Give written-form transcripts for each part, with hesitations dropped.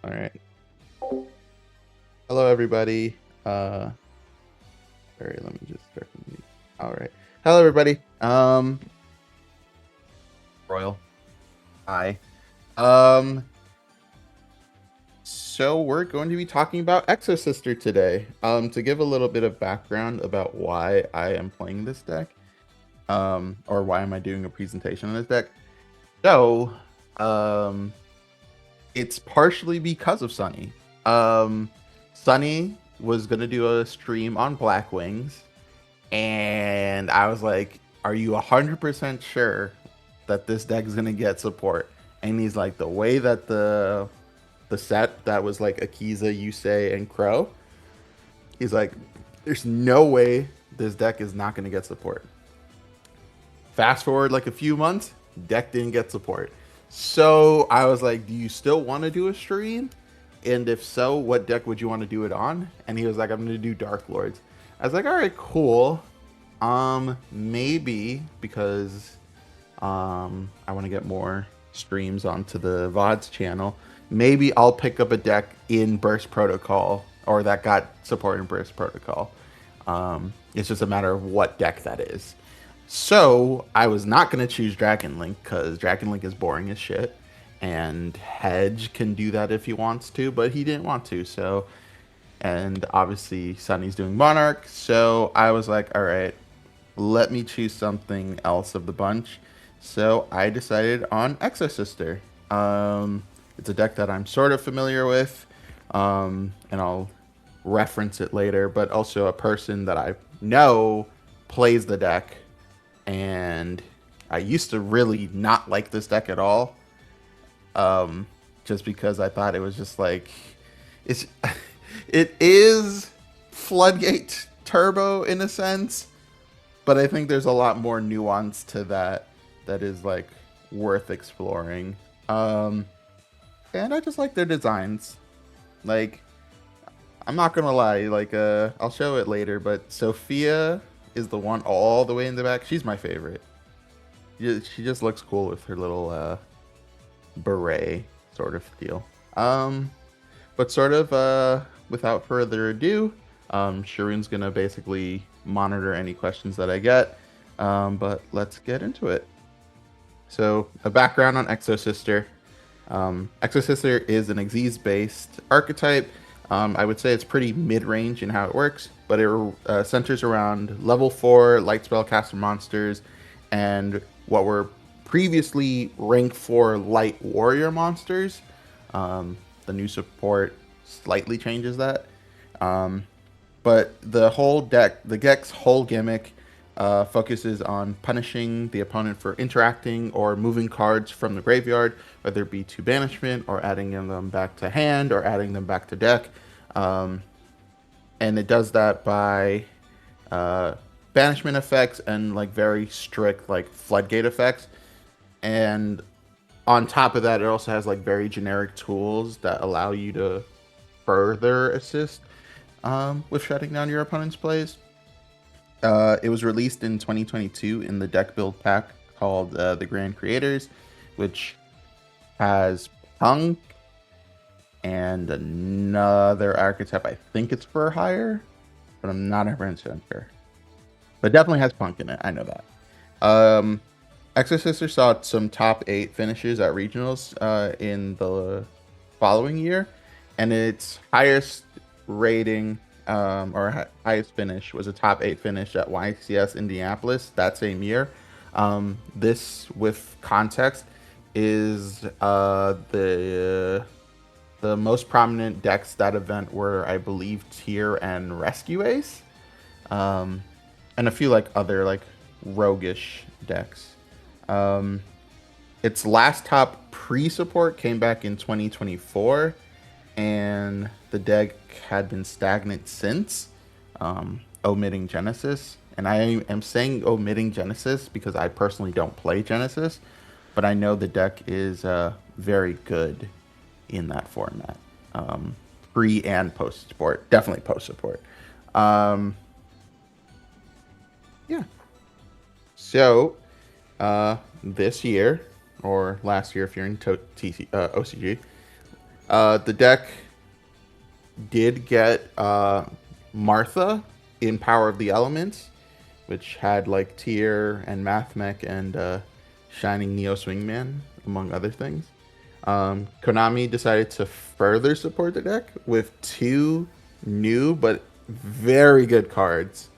All right. Hello, everybody. Sorry, let me just start from the. All right. Hello, everybody. Royal. Hi. Um, so we're going to be talking about Exosister today. To give a little bit of background about why I am playing this deck, or why am I doing a presentation on this deck. So, um, it's partially because of Sunny. Um, Sunny was gonna do a stream on Black Wings, and I was like, "Are you 100% sure that this deck is gonna get support?" And he's like, "The way that the set that was like Akiza, Yusei, and Crow, he's like, there's no way this deck is not gonna get support." Fast forward like a few months, deck didn't get support. So I was like, "Do you still want to do a stream? And if so, what deck would you want to do it on?" And he was like, "I'm gonna do Dark Lords." I was like, "All right, cool. Maybe because I want to get more streams onto the VODs channel. Maybe I'll pick up a deck in Burst Protocol or that got support in Burst Protocol. It's just a matter of what deck that is." So I was not going to choose Dragon Link because Dragon Link is boring as shit. And Hedge can do that if he wants to, but he didn't want to. So, and obviously Sunny's doing Monarch. So I was like, all right, let me choose something else of the bunch. So I decided on Exosister. It's a deck that I'm sort of familiar with, and I'll reference it later, but also a person that I know plays the deck. And I used to really not like this deck at all, just because I thought it was just like it's it is Floodgate Turbo in a sense, but I think there's a lot more nuance to that that is like worth exploring. And I just like their designs. Like, I'm not gonna lie, like I'll show it later, but Sophia is the one all the way in the back. She's my favorite. She just looks cool with her little beret sort of deal. But sort of without further ado, Shiroun's gonna basically monitor any questions that I get. But let's get into it. So a background on Exosister. Exosister is an Xyz-based archetype. I would say it's pretty mid-range in how it works, but it centers around level 4 light spellcaster monsters and what were previously rank 4 light warrior monsters. The new support slightly changes that. But the deck's whole gimmick focuses on punishing the opponent for interacting or moving cards from the graveyard, whether it be to banishment or adding them back to hand or adding them back to deck. Um, and it does that by banishment effects and like very strict like floodgate effects. And on top of that, it also has like very generic tools that allow you to further assist with shutting down your opponent's plays. It was released in 2022 in the deck build pack called the Grand Creators, which has Punk and another archetype. I think it's for hire, but I'm not 100% sure. But definitely has Punk in it. I know that. Exosister saw some top 8 finishes at regionals in the following year, and its highest rating or highest finish was a top 8 finish at YCS Indianapolis that same year. This, with context, is the most prominent decks that event were, I believe, Tier and Rescue Ace, and a few like other like roguish decks. Um, its last top pre-support came back in 2024, and the deck had been stagnant since, omitting Genesis. And I am saying omitting Genesis because I personally don't play Genesis, but I know the deck is very good in that format. Pre and post support, definitely post support. Um, yeah. So this year, or last year if you're in OCG, The deck did get Martha in Power of the Elements, which had like Tyr and Mathmech and Shining Neo Swingman, among other things. Konami decided to further support the deck with two new but very good cards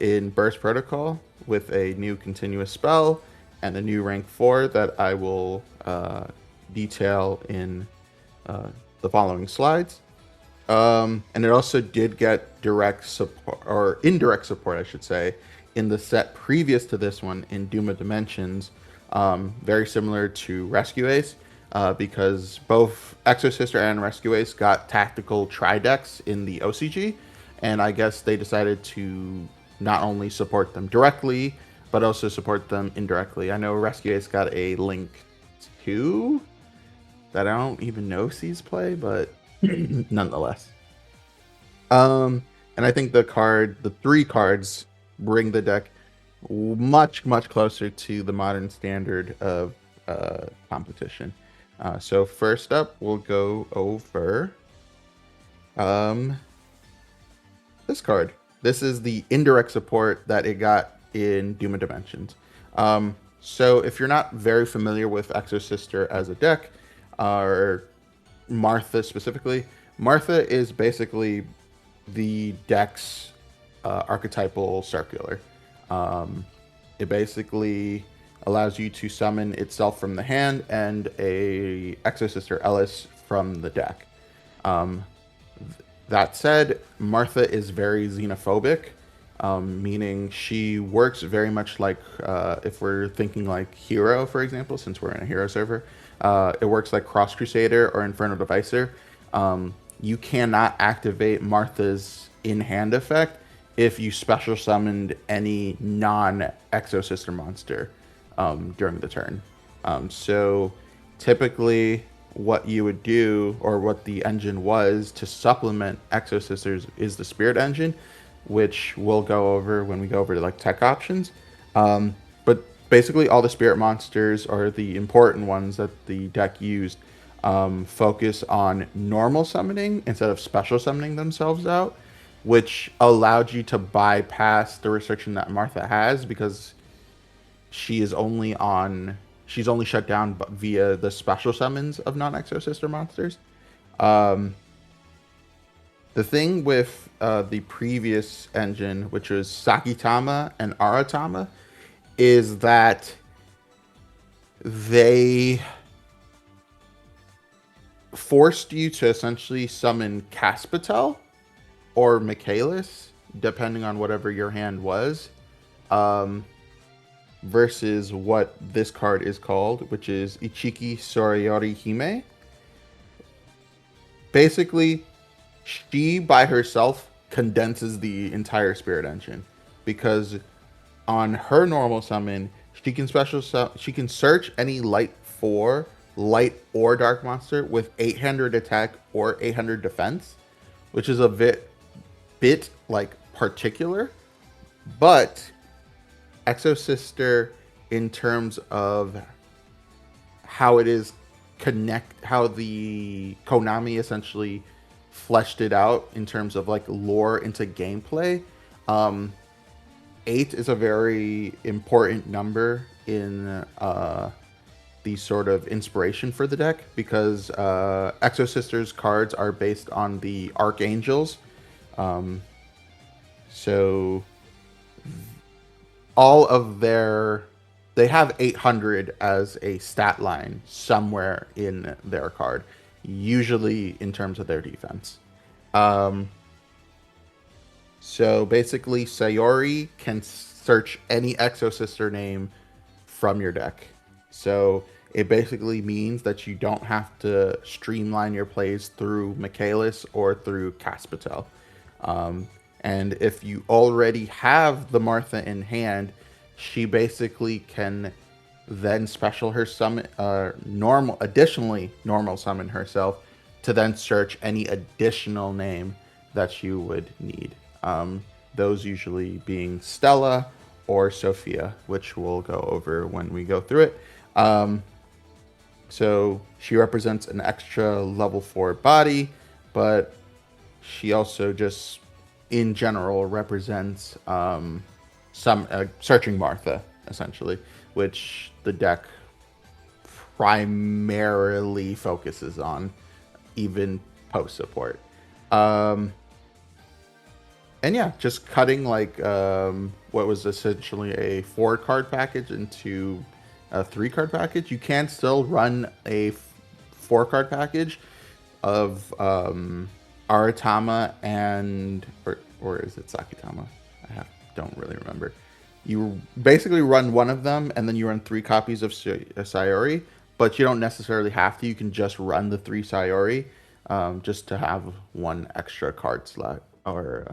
in Burst Protocol with a new continuous spell and a new rank 4 that I will detail in the following slides. And it also did get direct support, or indirect support, I should say, in the set previous to this one in Doom of Dimensions, very similar to Rescue Ace, because both Exosister and Rescue Ace got tactical tri-decks in the OCG, and I guess they decided to not only support them directly, but also support them indirectly. I know Rescue Ace got a Link 2 that I don't even know sees play, but nonetheless. And I think the three cards bring the deck much, much closer to the modern standard of competition. So first up, we'll go over this card. This is the indirect support that it got in Doom of Dimensions. So if you're not very familiar with Exosister as a deck, or Martha specifically, Martha is basically the deck's archetypal circular. It basically allows you to summon itself from the hand and a Exosister Ellis from the deck. That said, Martha is very xenophobic, meaning she works very much like, if we're thinking like Hero, for example, since we're in a Hero server, it works like Cross Crusader or Inferno Devicer. You cannot activate Martha's in-hand effect if you special summoned any non-Exosister monster during the turn. So typically what you would do, or what the engine was to supplement Exosisters, is the Spirit Engine, which we'll go over when we go over to like tech options. But basically all the Spirit monsters, or the important ones that the deck used, focus on normal summoning instead of special summoning themselves out, which allowed you to bypass the restriction that Martha has, because she's only shut down via the special summons of non-Exosister monsters. The thing with the previous engine, which was Sakitama and Aratama, is that they forced you to essentially summon Caspatel or Michaelis, depending on whatever your hand was, versus what this card is called, which is Ichiki Sorayori Hime. Basically, she by herself condenses the entire Spirit Engine, because on her normal summon, she can search any light or dark monster with 800 attack or 800 defense, which is a bit like particular, but Exosister, in terms of how it is how the Konami essentially fleshed it out in terms of like lore into gameplay, 8 is a very important number in the sort of inspiration for the deck, because Exosister's cards are based on the Archangels. So all of they have 800 as a stat line somewhere in their card, usually in terms of their defense. So basically, Sayori can search any Exosister name from your deck. So it basically means that you don't have to streamline your plays through Michaelis or through Caspatel. And if you already have the Martha in hand, she basically can then special her summon, additionally normal summon herself to then search any additional name that you would need. Those usually being Stella or Sophia, which we'll go over when we go through it. So she represents an extra level 4 body, but she also just, in general, represents some searching Martha, essentially, which the deck primarily focuses on, even post support. Um, and yeah, just cutting like what was essentially a 4-card package into a 3-card package. You can still run a 4-card package of Aratama and or is it Sakitama? Don't really remember. You basically run one of them, and then you run 3 copies of Sayori, but you don't necessarily have to. You can just run the 3 Sayori, just to have one extra card slot or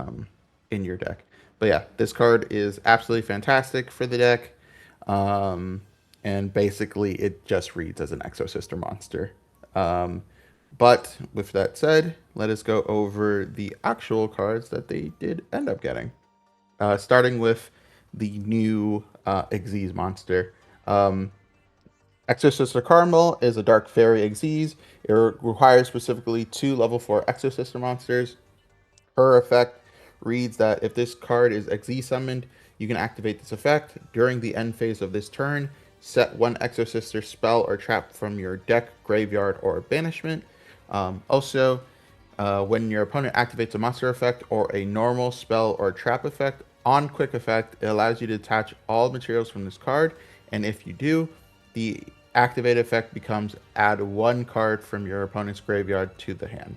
in your deck. But yeah, this card is absolutely fantastic for the deck, and basically it just reads as an Exosister monster. But with that said, let us go over the actual cards that they did end up getting. Starting with the new Xyz monster. Exosister Caramel is a Dark Fairy Xyz. It requires specifically 2 level 4 Exosister monsters. Her effect reads that if this card is Xyz summoned, you can activate this effect. During the end phase of this turn, set 1 Exosister spell or trap from your deck, graveyard, or banishment. When your opponent activates a monster effect or a normal spell or trap effect, on quick effect, it allows you to attach all materials from this card, and if you do, the activated effect becomes add 1 card from your opponent's graveyard to the hand.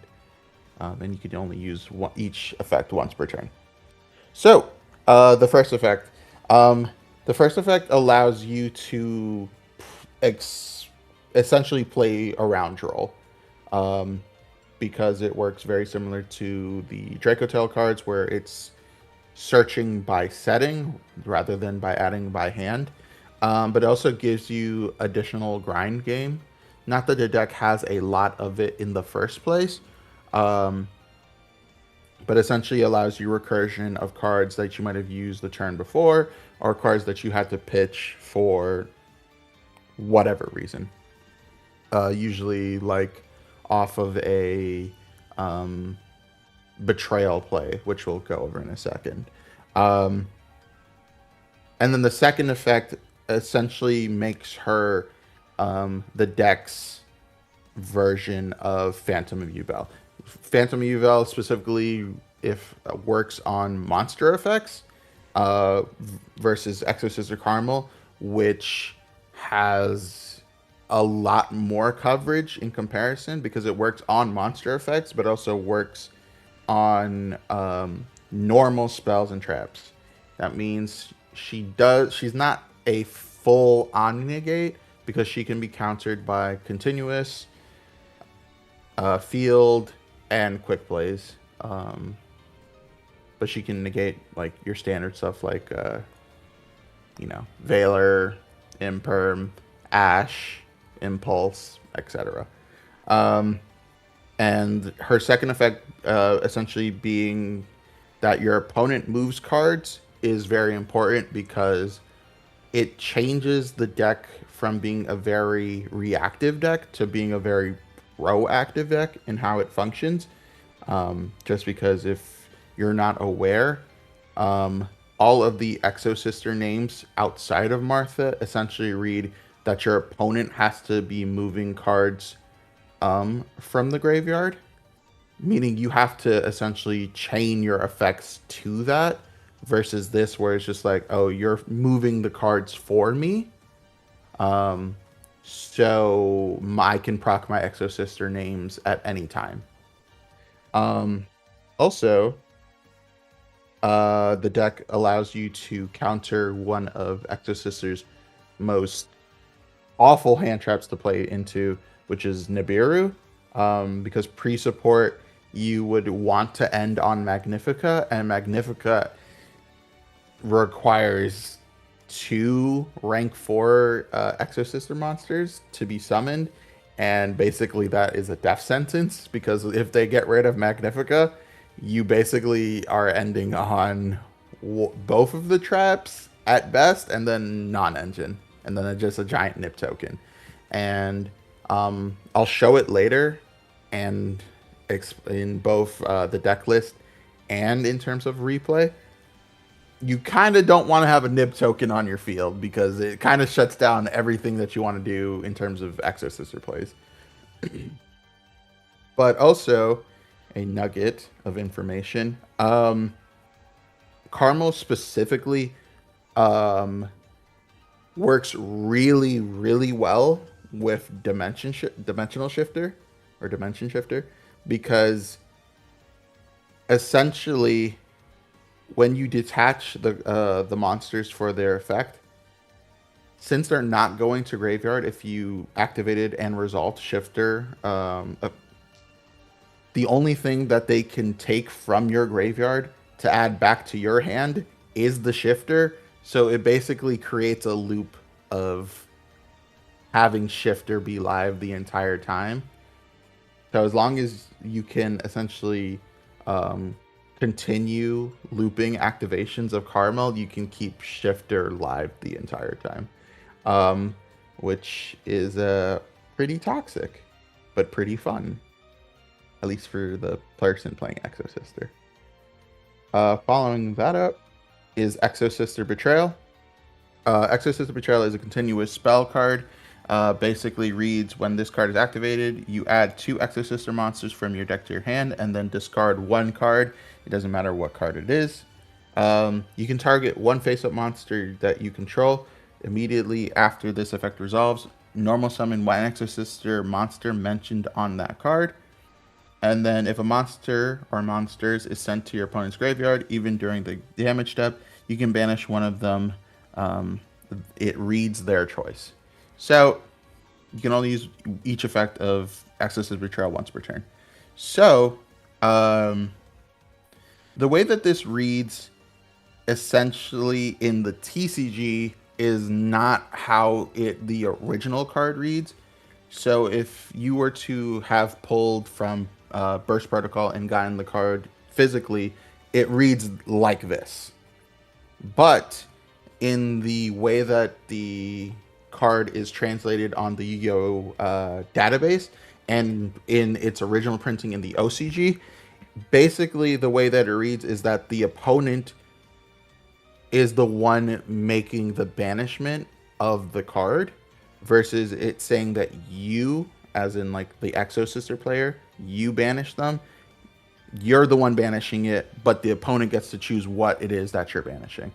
And you can only use each effect once per turn. So, the first effect. The first effect allows you to essentially play a round roll. Because it works very similar to the Dracotail cards, where it's searching by setting rather than by adding by hand. But it also gives you additional grind game. Not that the deck has a lot of it in the first place, but essentially allows you recursion of cards that you might have used the turn before, or cards that you had to pitch for whatever reason. Usually like off of a betrayal play, which we'll go over in a second. And then the second effect essentially makes her the deck's version of Phantom of Yubel. Phantom of Yubel specifically if works on monster effects versus Exosister Caramel, which has a lot more coverage in comparison because it works on monster effects, but also works on normal spells and traps. That means she's not a full Omni-Negate because she can be countered by continuous, field, and quick plays. But she can negate like your standard stuff like Valor, Imperm, Ash, Impulse, etc. And her second effect essentially being that your opponent moves cards is very important because it changes the deck from being a very reactive deck to being a very proactive deck in how it functions. Just because if you're not aware, all of the Exosister names outside of Martha essentially read that your opponent has to be moving cards from the graveyard, meaning you have to essentially chain your effects to that, versus this where it's just like, oh, you're moving the cards for me, so I can proc my Exosister names at any time. Also, the deck allows you to counter one of Exosister's most awful hand traps to play into, which is Nibiru, because pre-support you would want to end on Magnifica, and Magnifica requires 2 rank 4 Exosister monsters to be summoned, and basically that is a death sentence, because if they get rid of Magnifica, you basically are ending on both of the traps at best, and then non-engine, and then just a giant nip token. And I'll show it later, and in both the deck list and in terms of replay. You kind of don't want to have a nib token on your field because it kind of shuts down everything that you want to do in terms of Exosister plays. But also, a nugget of information. Carmel specifically works really, really well with dimensional shifter or dimension shifter, because essentially when you detach the monsters for their effect, since they're not going to graveyard, if you activated and resolved shifter, the only thing that they can take from your graveyard to add back to your hand is the shifter. So it basically creates a loop of having shifter be live the entire time. So as long as you can essentially continue looping activations of Carmel, you can keep shifter live the entire time, which is pretty toxic, but pretty fun, at least for the person playing Exosister. Following that up is Exosister Betrayal. Exosister Betrayal is a continuous spell card. Basically reads, when this card is activated, you add 2 Exosister monsters from your deck to your hand and then discard 1 card. It doesn't matter what card it is. You can target 1 face-up monster that you control. Immediately after this effect resolves, normal summon 1 Exosister monster mentioned on that card. And then if a monster or monsters is sent to your opponent's graveyard, even during the damage step, you can banish one of them. It reads their choice. So you can only use each effect of Exosister Betrayal once per turn. So the way that this reads essentially in the TCG is not how the original card reads. So if you were to have pulled from Burst Protocol and gotten the card physically, it reads like this. But in the way that the card is translated on the Yu-Gi-Oh database and in its original printing in the OCG, basically the way that it reads is that the opponent is the one making the banishment of the card, versus it saying that you, as in like the Exosister player, you banish them. You're the one banishing it, but the opponent gets to choose what it is that you're banishing.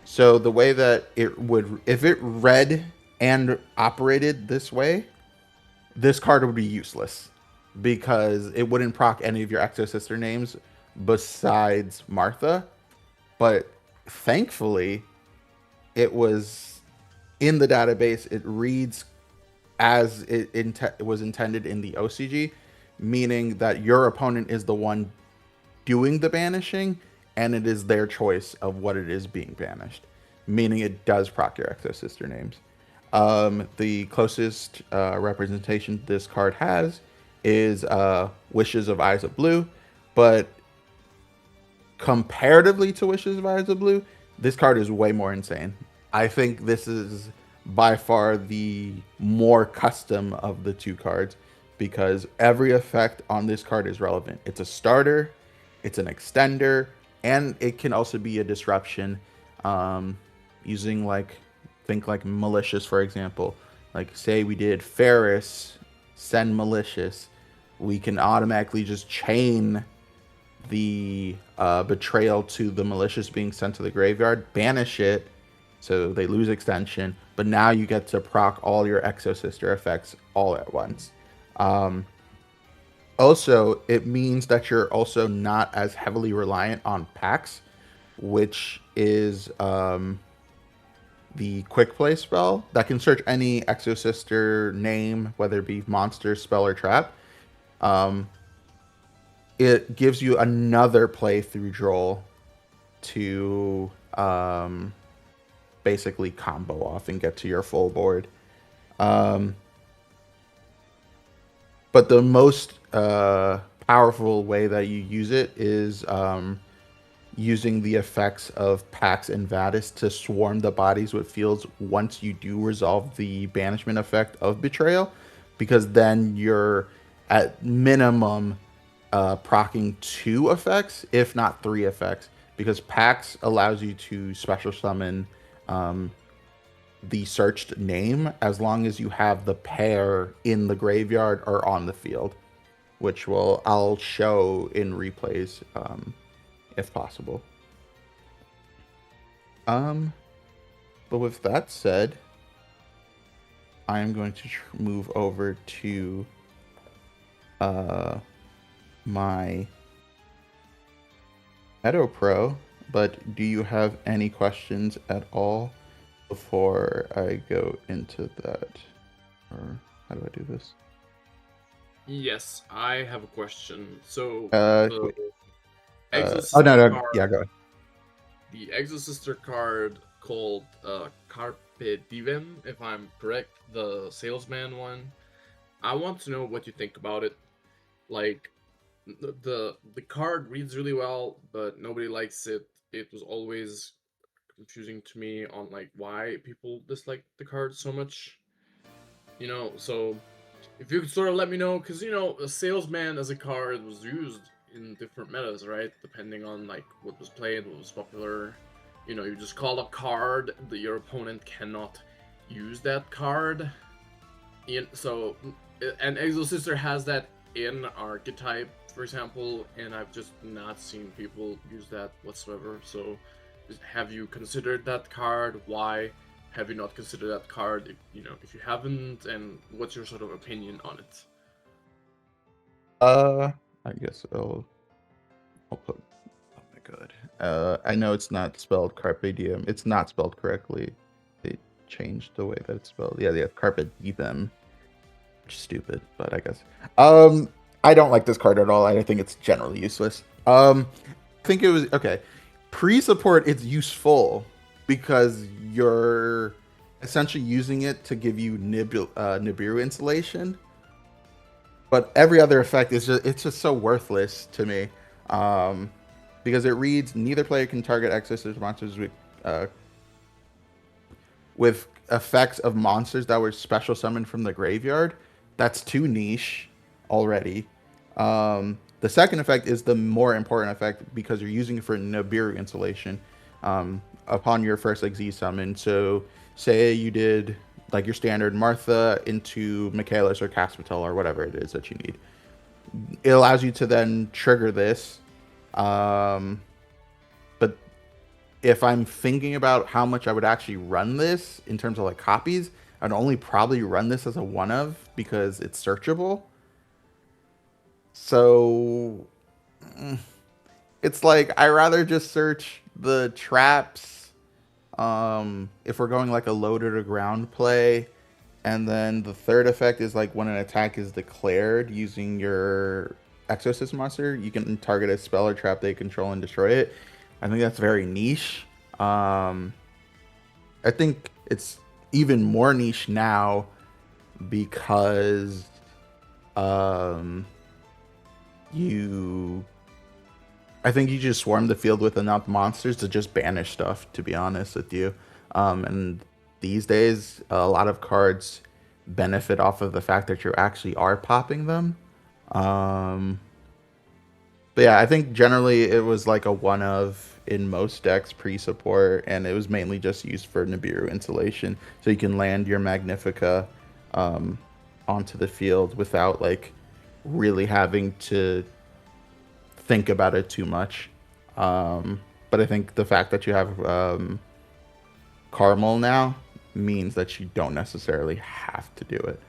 So the way that it would, if it read and operated this way, this card would be useless because it wouldn't proc any of your Exosister names besides Martha. But thankfully, it was in the database. It reads as it was intended in the OCG, meaning that your opponent is the one doing the banishing, and it is their choice of what it is being banished, meaning it does proc your Exosister names. The closest representation this card has is Wishes of Eyes of Blue, but comparatively to Wishes of Eyes of Blue, this card is way more insane. I think this is by far the more custom of the 2 cards, because every effect on this card is relevant. It's a starter, it's an extender, and it can also be a disruption, using think like malicious, for example. Like say we did Ferris, send malicious, we can automatically just chain the betrayal to the malicious being sent to the graveyard, banish it, so they lose extension, but now you get to proc all your Exosister effects all at once. Also, it means that you're also not as heavily reliant on packs, which is the quick play spell that can search any Exosister name, whether it be monster, spell, or trap. It gives you another playthrough draw to basically combo off and get to your full board. But the most powerful way that you use it is using the effects of Pax and Vadis to swarm the bodies with fields once you do resolve the banishment effect of Betrayal, because then you're at minimum proccing 2 effects, if not 3 effects, because Pax allows you to special summon the searched name as long as you have the pair in the graveyard or on the field, which I'll show in replays if possible. But with that said, I am going to move over to my Edo Pro. But do you have any questions at all before I go into that? Or how do I do this? Yes, I have a question. So Wait. Exosister no. card, Yeah, go ahead. the Exosister card called Carpe Diem, if I'm correct, the salesman one. I want to know what you think about it. Like the card reads really well, but nobody likes it. It was always confusing to me on like why people dislike the card so much. So if you could sort of let me know, because a salesman as a card was used in different metas, right? Depending on like what was played, what was popular. You just call a card that your opponent cannot use that card. So, and Exosister has that in archetype, for example, and I've just not seen people use that whatsoever. So, have you considered that card? Why have you not considered that card? If you haven't, and what's your sort of opinion on it? I guess I'll put. Oh my god. I know it's not spelled Carpe Diem. It's not spelled correctly. They changed the way that it's spelled. Yeah, Carpe Diem. Stupid, but I guess. I don't like this card at all. I think it's generally useless. I think it was okay. Pre-support, it's useful because you're essentially using it to give you Nibiru insulation. But every other effect is just so worthless to me. Because it reads neither player can target Exosister monsters with effects of monsters that were special summoned from the graveyard. That's too niche already. The second effect is the more important effect because you're using it for Nibiru insulation upon your first Exi summon. So say you did like your standard Martha into Michaelis or Caspitel or whatever it is that you need. It allows you to then trigger this. But if I'm thinking about how much I would actually run this in terms of like copies, I'd only probably run this as a one of because it's searchable. So it's like I rather just search the traps if we're going like a low to the ground play. And then the third effect is like when an attack is declared using your Exorcist monster, you can target a spell or trap they control and destroy it. I think that's very niche. I think it's even more niche now because um, you. I think you just swarm the field with enough monsters to just banish stuff, to be honest with you. And these days, a lot of cards benefit off of the fact that you actually are popping them. Um, but yeah, I think generally it was like a one of in most decks pre-support, and it was mainly just used for Nibiru insulation, so you can land your Magnifica um, onto the field without like really having to think about it too much. But I think the fact that you have Carmel now means that you don't necessarily have to do it.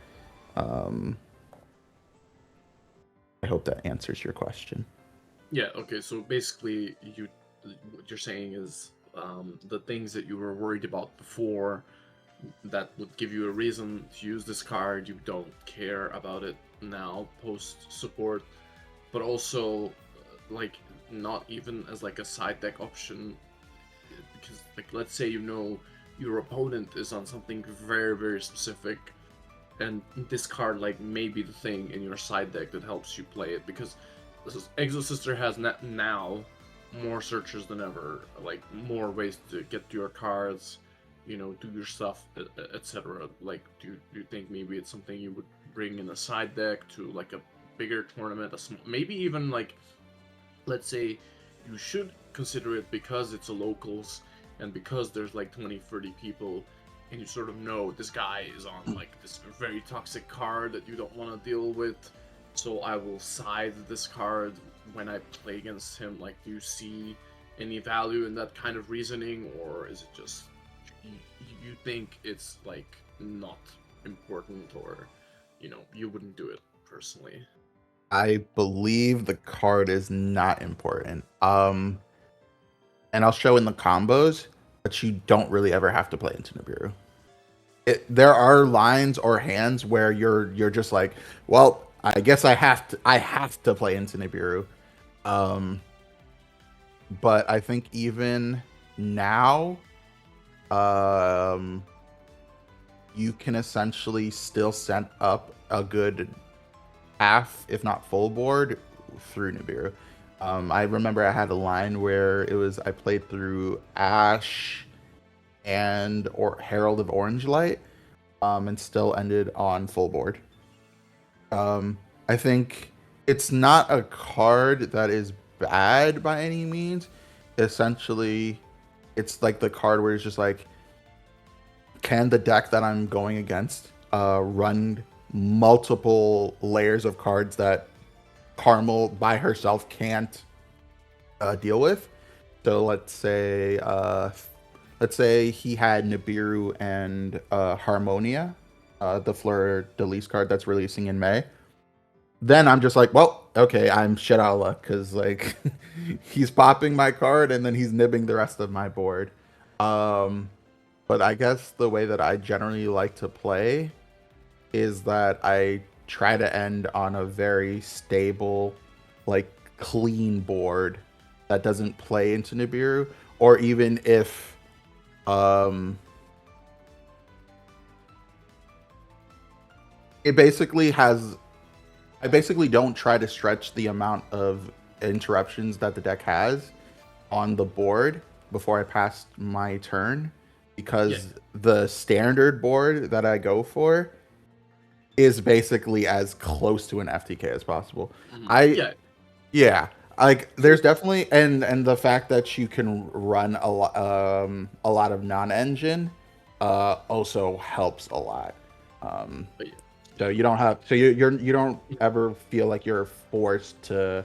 Um, I hope that answers your question. Yeah. Okay. So basically, what you're saying is the things that you were worried about before that would give you a reason to use this card. You don't care about it now post support, but also like not even as like a side deck option, because like let's say your opponent is on something very very specific, and this card like may be the thing in your side deck that helps you play it, because Exosister has now more searchers than ever, like more ways to get to your cards, do your stuff, etc. Like, do you think maybe it's something you would bring in a side deck to like a bigger tournament, maybe even like, let's say you should consider it because it's a locals and because there's like 20-30 people, and you sort of know this guy is on like this very toxic card that you don't want to deal with, so I will side this card when I play against him. Like, do you see any value in that kind of reasoning, or is it just you think it's like not important, or you wouldn't do it personally? I believe the card is not important. And I'll show in the combos, but you don't really ever have to play into Nibiru. There are lines or hands where you're just like, well, I guess I have to play into Nibiru. But I think even now, um, you can essentially still set up a good half, if not full board through Nibiru. I remember I had a line where I played through Ash or Herald of Orange Light, and still ended on full board. I think it's not a card that is bad by any means. Essentially, it's like the card where it's just like, can the deck that I'm going against run multiple layers of cards that Carmel by herself can't deal with? So let's say he had Nibiru and Harmonia, the Fleur de Lis card that's releasing in May. Then I'm just like, well, okay, I'm shit out of luck because like he's popping my card and then he's nibbing the rest of my board. But I guess the way that I generally like to play is that I try to end on a very stable, like clean board that doesn't play into Nibiru, or even if it basically has I basically don't try to stretch the amount of interruptions that the deck has on the board before I pass my turn, because the standard board that I go for is basically as close to an FTK as possible. Yeah, like there's definitely and the fact that you can run a lot of non-engine also helps a lot. So you don't have you don't ever feel like you're forced to.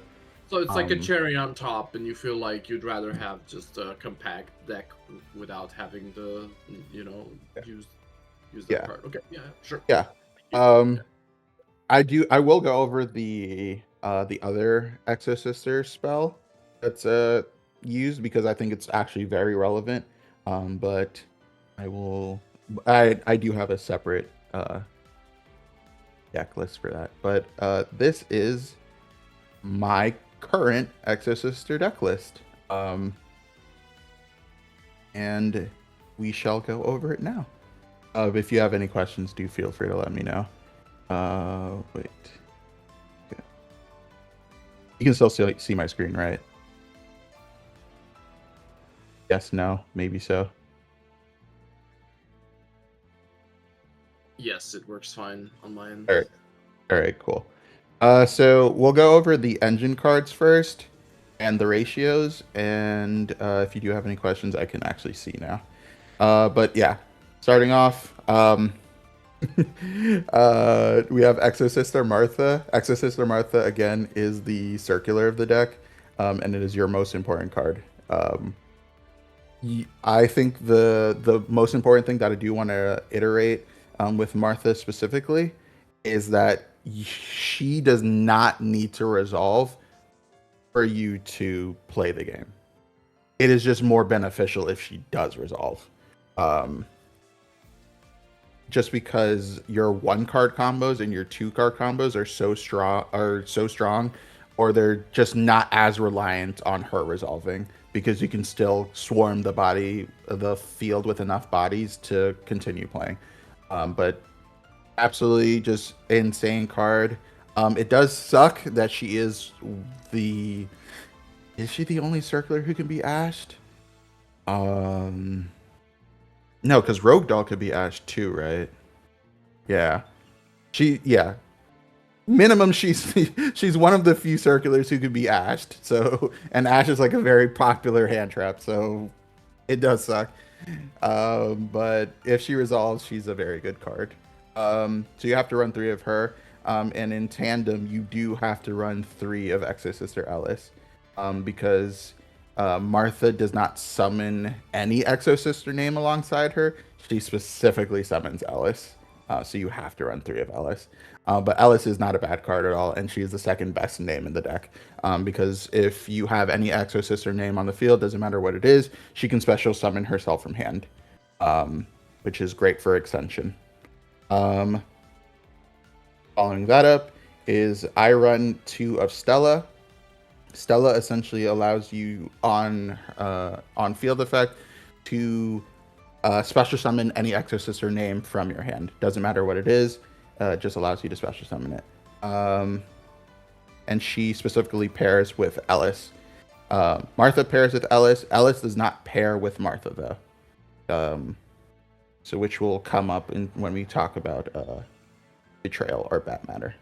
So it's like a cherry on top, and you feel like you'd rather have just a compact deck without having to, use that card. Okay, yeah, sure. Yeah. I will go over the other Exosister spell that's used, because I think it's actually very relevant. But I do have a separate deck list for that. But this is my current Exosister deck list. And we shall go over it now. If you have any questions, do feel free to let me know. Wait. Okay. You can still see my screen, right? Yes, no, maybe so. Yes, it works fine on my end. All right, cool. So we'll go over the engine cards first and the ratios, and if you do have any questions, I can actually see now. But yeah, starting off, we have Exosister Martha. Exosister Martha, again, is the circular of the deck, and it is your most important card. I think the most important thing that I do want to iterate with Martha specifically is that she does not need to resolve for you to play the game. It is just more beneficial if she does resolve. Just because your 1-card combos and your 2-card combos are so strong, or they're just not as reliant on her resolving, because you can still swarm the field with enough bodies to continue playing. But absolutely just insane card. It does suck that she is she the only circular who can be ashed? No, because Rogue Doll could be ashed too, right? Yeah. Yeah. Minimum, she's one of the few circulars who could be ashed. So, and ash is like a very popular hand trap, so it does suck. But if she resolves, she's a very good card. So you have to run 3 of her. And in tandem, you do have to run 3 of Exosister Ellis. Because Martha does not summon any Exosister name alongside her. She specifically summons Ellis. So you have to run 3 of Ellis. But Ellis is not a bad card at all, and she is the second best name in the deck. Because if you have any Exosister name on the field, doesn't matter what it is, she can special summon herself from hand, which is great for extension. Following that up is I run 2 of Stella. Stella essentially allows you on field effect to special summon any Exosister name from your hand. Doesn't matter what it is, it just allows you to special summon it. And she specifically pairs with Ellis. Martha pairs with Ellis. Ellis does not pair with Martha, though. So which will come up when we talk about Betrayal or Bat Matter.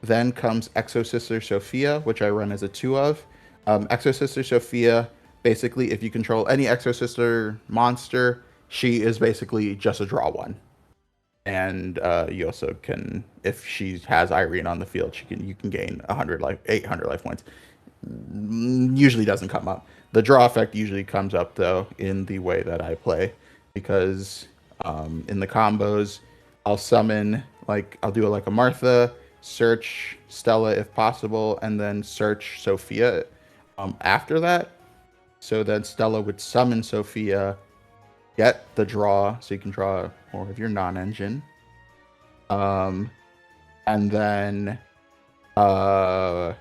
Then comes Exosister Sophia, which I run as a 2 of. Exosister Sophia, basically, if you control any Exosister monster, she is basically just a draw 1. And you also can, if she has Irene on the field, you can gain 800 life points. Usually doesn't come up. The draw effect usually comes up though in the way that I play, because in the combos, I'll summon I'll do a Martha, search Stella if possible, and then search Sophia after that. So then Stella would summon Sophia, get the draw, so you can draw more of your non-engine. And then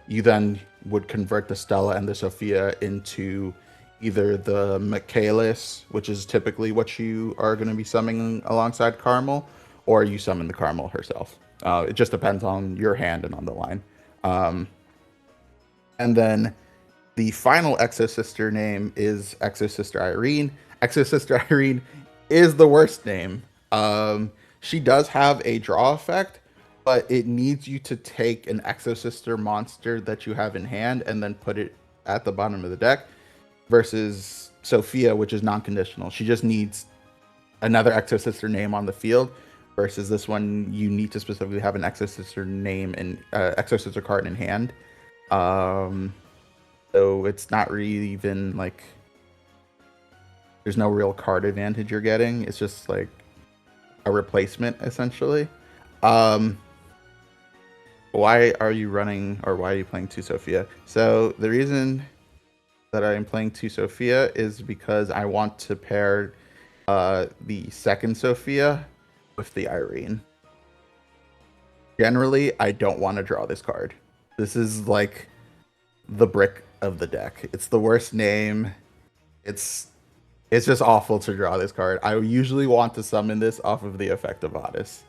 you then would convert the Stella and the Sophia into either the Michaelis, which is typically what you are going to be summoning alongside Carmel, or you summon the Carmel herself. It just depends on your hand and on the line. And then the final Exosister name is Exosister Irene. Exosister Irene is the worst name. She does have a draw effect, but it needs you to take an Exosister monster that you have in hand and then put it at the bottom of the deck, versus Sophia, which is non-conditional. She just needs another Exosister name on the field, versus this one, you need to specifically have an Exosister name and Exosister card in hand. So it's not really even there's no real card advantage you're getting. It's just like a replacement, essentially. Why are you running, or why are you playing 2 Sophia? So the reason that I am playing 2 Sophia is because I want to pair the second Sophia with the Irene. Generally, I don't want to draw this card. This is like the brick of the deck. It's the worst name. It's just awful to draw this card. I usually want to summon this off of the effect of Otis,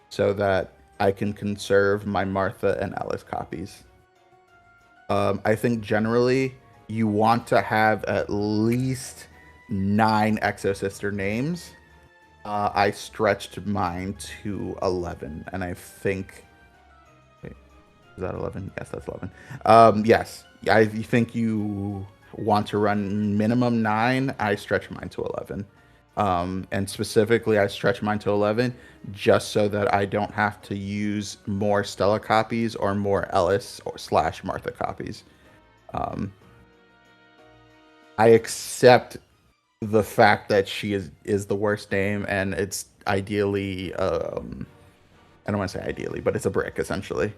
so that I can conserve my Martha and Ellis copies. I think generally you want to have at least 9 Exosister names. I stretched mine to 11, and I think... Wait, is that 11? Yes, that's 11. Yes, I think you want to run minimum 9. I stretch mine to 11. And specifically, I stretch mine to 11 just so that I don't have to use more Stella copies or more Ellis or / Martha copies. I accept the fact that she is the worst name, and it's ideally, I don't want to say ideally, but it's a brick, essentially.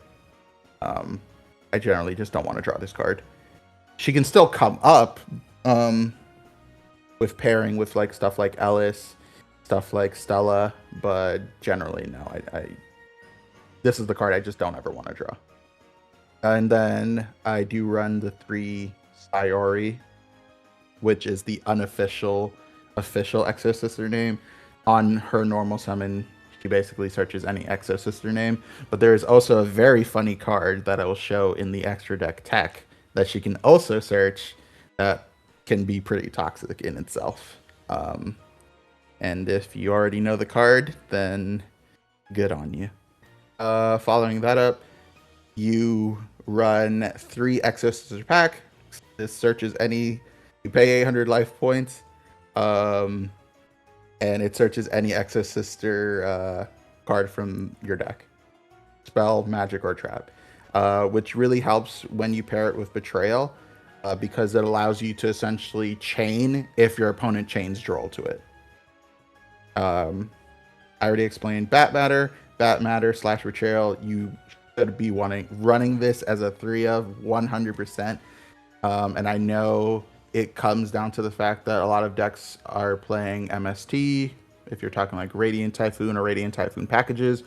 I generally just don't want to draw this card. She can still come up, with pairing with stuff like Ellis, stuff like Stella, but generally no. This is the card I just don't ever want to draw. And then I do run the 3 Sayori, which is the official Exosister name. On her normal summon, she basically searches any Exosister name, but there is also a very funny card that I will show in the extra deck tech that she can also search, that can be pretty toxic in itself. And if you already know the card, then good on you. Following that up, you run 3 Exosister pack. This searches any. You pay 800 life points, and it searches any Exosister card from your deck, spell, magic, or trap, which really helps when you pair it with Betrayal, because it allows you to essentially chain if your opponent chains Droll to it. I already explained Bat Matter / Betrayal. You should be running this as a 3 of 100%. And I know it comes down to the fact that a lot of decks are playing MST, if you're talking like Radiant Typhoon or Radiant Typhoon packages,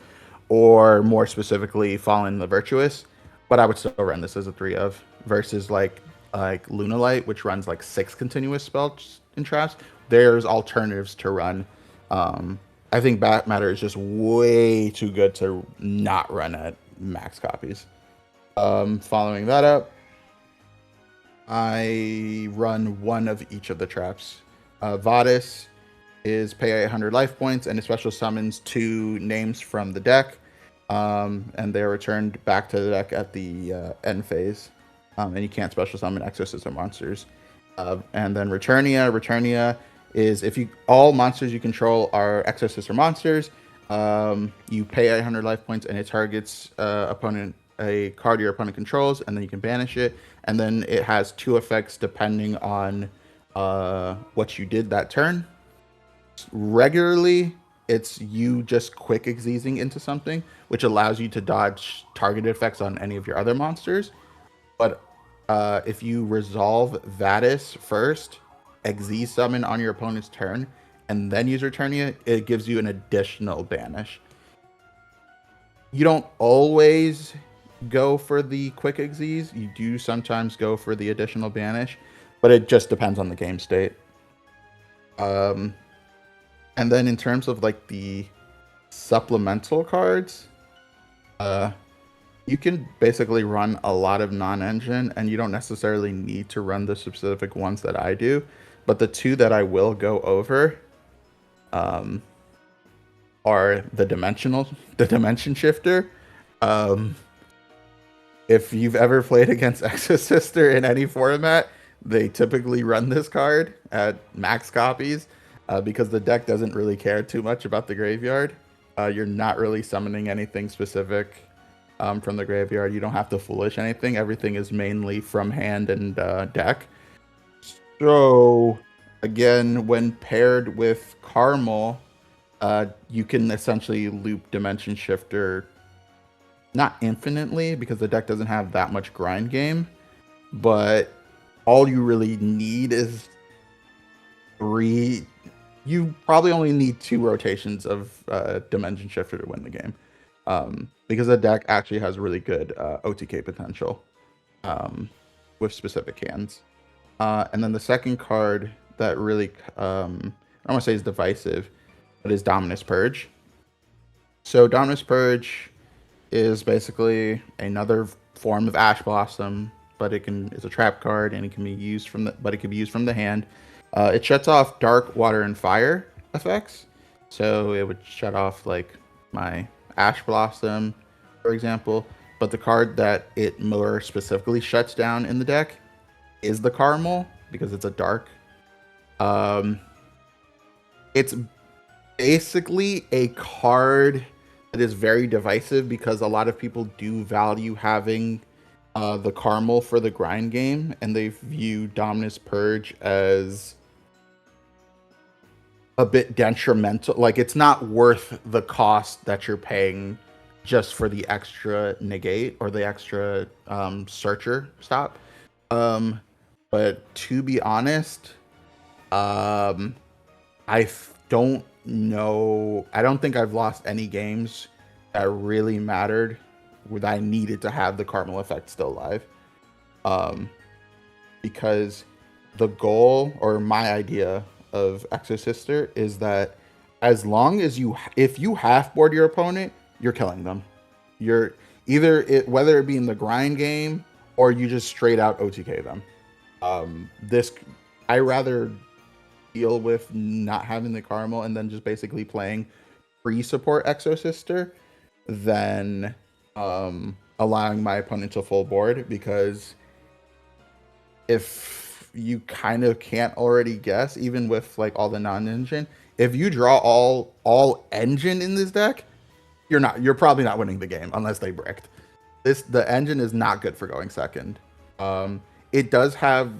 or more specifically Fallen the Virtuous. But I would still run this as a 3 of versus like Lunalight, which runs like 6 continuous spells and traps. There's alternatives to run. I think Bat Matter is just way too good to not run at max copies. Following that up, I run 1 of each of the traps. Vadis is pay 800 life points, and it special summons 2 names from the deck, and they're returned back to the deck at the end phase. And you can't special summon Exosister monsters. And then Returnia is if all monsters you control are Exosister monsters, you pay 800 life points, and it targets a card your opponent controls, and then you can banish it. And then it has 2 effects depending on what you did that turn. Regularly, it's you just quick Exeasing into something, which allows you to dodge targeted effects on any of your other monsters. But if you resolve Vadis first, Exease summon on your opponent's turn, and then use Returnia, it gives you an additional banish. You don't always go for the quick Exease. You do sometimes go for the additional banish, but it just depends on the game state. And then in terms of like the supplemental cards, you can basically run a lot of non-engine, and you don't necessarily need to run the specific ones that I do. But the 2 that I will go over are the Dimension Shifter. If you've ever played against Exosister in any format, they typically run this card at max copies because the deck doesn't really care too much about the graveyard. You're not really summoning anything specific from the graveyard. You don't have to foolish anything. Everything is mainly from hand and deck. So, again, when paired with Caramel, you can essentially loop Dimension Shifter, not infinitely, because the deck doesn't have that much grind game, but all you really need is 3. You probably only need 2 rotations of Dimension Shifter to win the game, because the deck actually has really good OTK potential with specific hands. And then the second card that really, I don't want to say is divisive, but is Dominus Purge. So Dominus Purge is basically another form of Ash Blossom, but it's a trap card, and it can be used from the hand. It shuts off dark, water, and fire effects. So it would shut off like my Ash Blossom, for example. But the card that it more specifically shuts down in the deck is the Caramel, because it's a dark. It's basically a card that is very divisive because a lot of people do value having the Caramel for the grind game, and they view Dominus Purge as a bit detrimental. Like, it's not worth the cost that you're paying just for the extra negate or the extra searcher stop. But to be honest, I don't know. I don't think I've lost any games that really mattered where I needed to have the Caramel effect still live. Because the goal, or my idea of Exosister, is that as long as if you half-board your opponent, you're killing them. You're whether it be in the grind game or you just straight out OTK them. I rather deal with not having the Caramel and then just basically playing free support Exosister than allowing my opponent to full board, because if you kind of can't already guess, even with like all the non-engine, if you draw all engine in this deck, you're probably not winning the game unless they bricked. The engine is not good for going second. It does have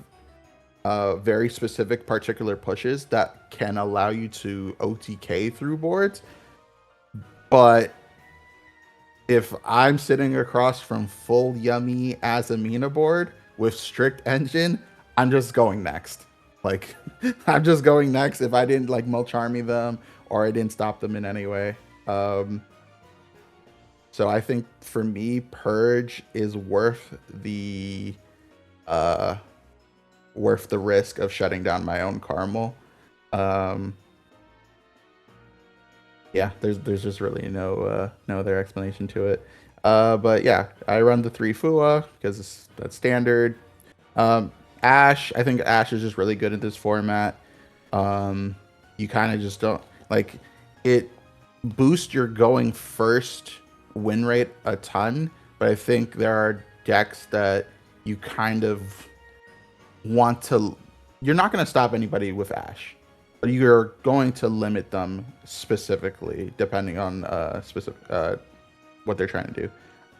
very specific particular pushes that can allow you to OTK through boards, but if I'm sitting across from full yummy Azamina board with strict engine, I'm just going next. Like, I'm just going next if I didn't like Mulcharmy them or I didn't stop them in any way. So I think for me, Purge is worth the risk of shutting down my own Caramel. Yeah, there's just really no other explanation to it. But yeah, I run the 3 Fua because that's standard. Ash, I think Ash is just really good in this format. You kind of just don't like it. Boosts your going first win rate a ton, but I think there are decks that you kind of want to. You're not going to stop anybody with Ash, but you're going to limit them specifically depending on what they're trying to do.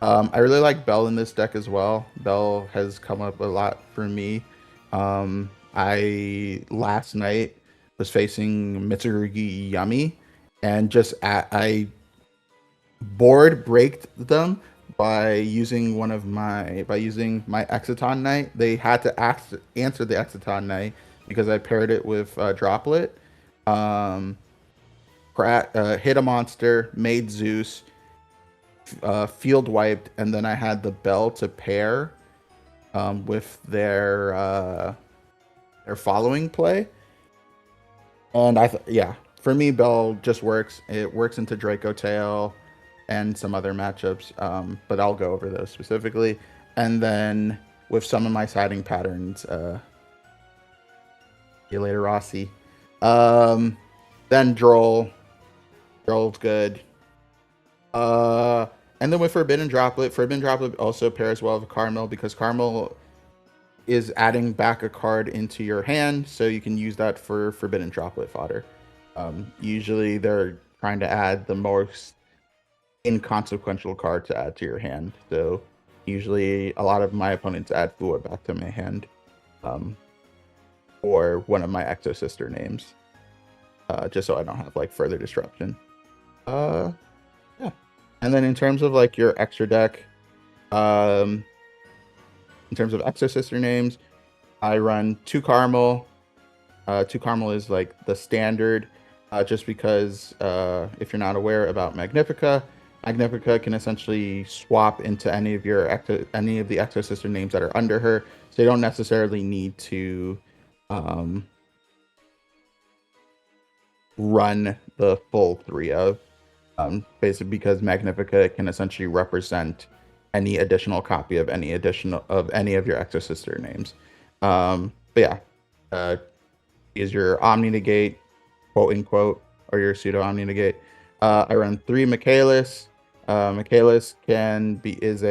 I really like Bell in this deck as well. Bell has come up a lot for me. I last night was facing Mitsurugi Yummy, and I board braked them by using my Exciton Knight. They had to answer the Exciton Knight because I paired it with Droplet. Hit a monster, made Zeus, field wiped, and then I had the Bell to pair with their following play. And for me, Bell just works. It works into Draco Tail and some other matchups, but I'll go over those specifically. And then with some of my siding patterns, see you later, Rossi. Then Droll. Droll's good. And then with Forbidden Droplet also pairs well with Caramel because Caramel is adding back a card into your hand, so you can use that for Forbidden Droplet fodder. Usually they're trying to add the most inconsequential card to add to your hand. So usually a lot of my opponents add Fua back to my hand, or one of my Exosister names, just so I don't have like further disruption. Yeah. And then in terms of like your extra deck, in terms of Exosister names, I run 2 Caramel. 2 Caramel is like the standard, just because if you're not aware about Magnifica can essentially swap into any of the Exosister names that are under her. So you don't necessarily need to run the full 3 of. Basically because Magnifica can essentially represent any additional copy of any of your Exosister names. But yeah, is your Omni Negate, quote unquote, or your pseudo Omni Negate. I run 3 Michaelis. Michaelis is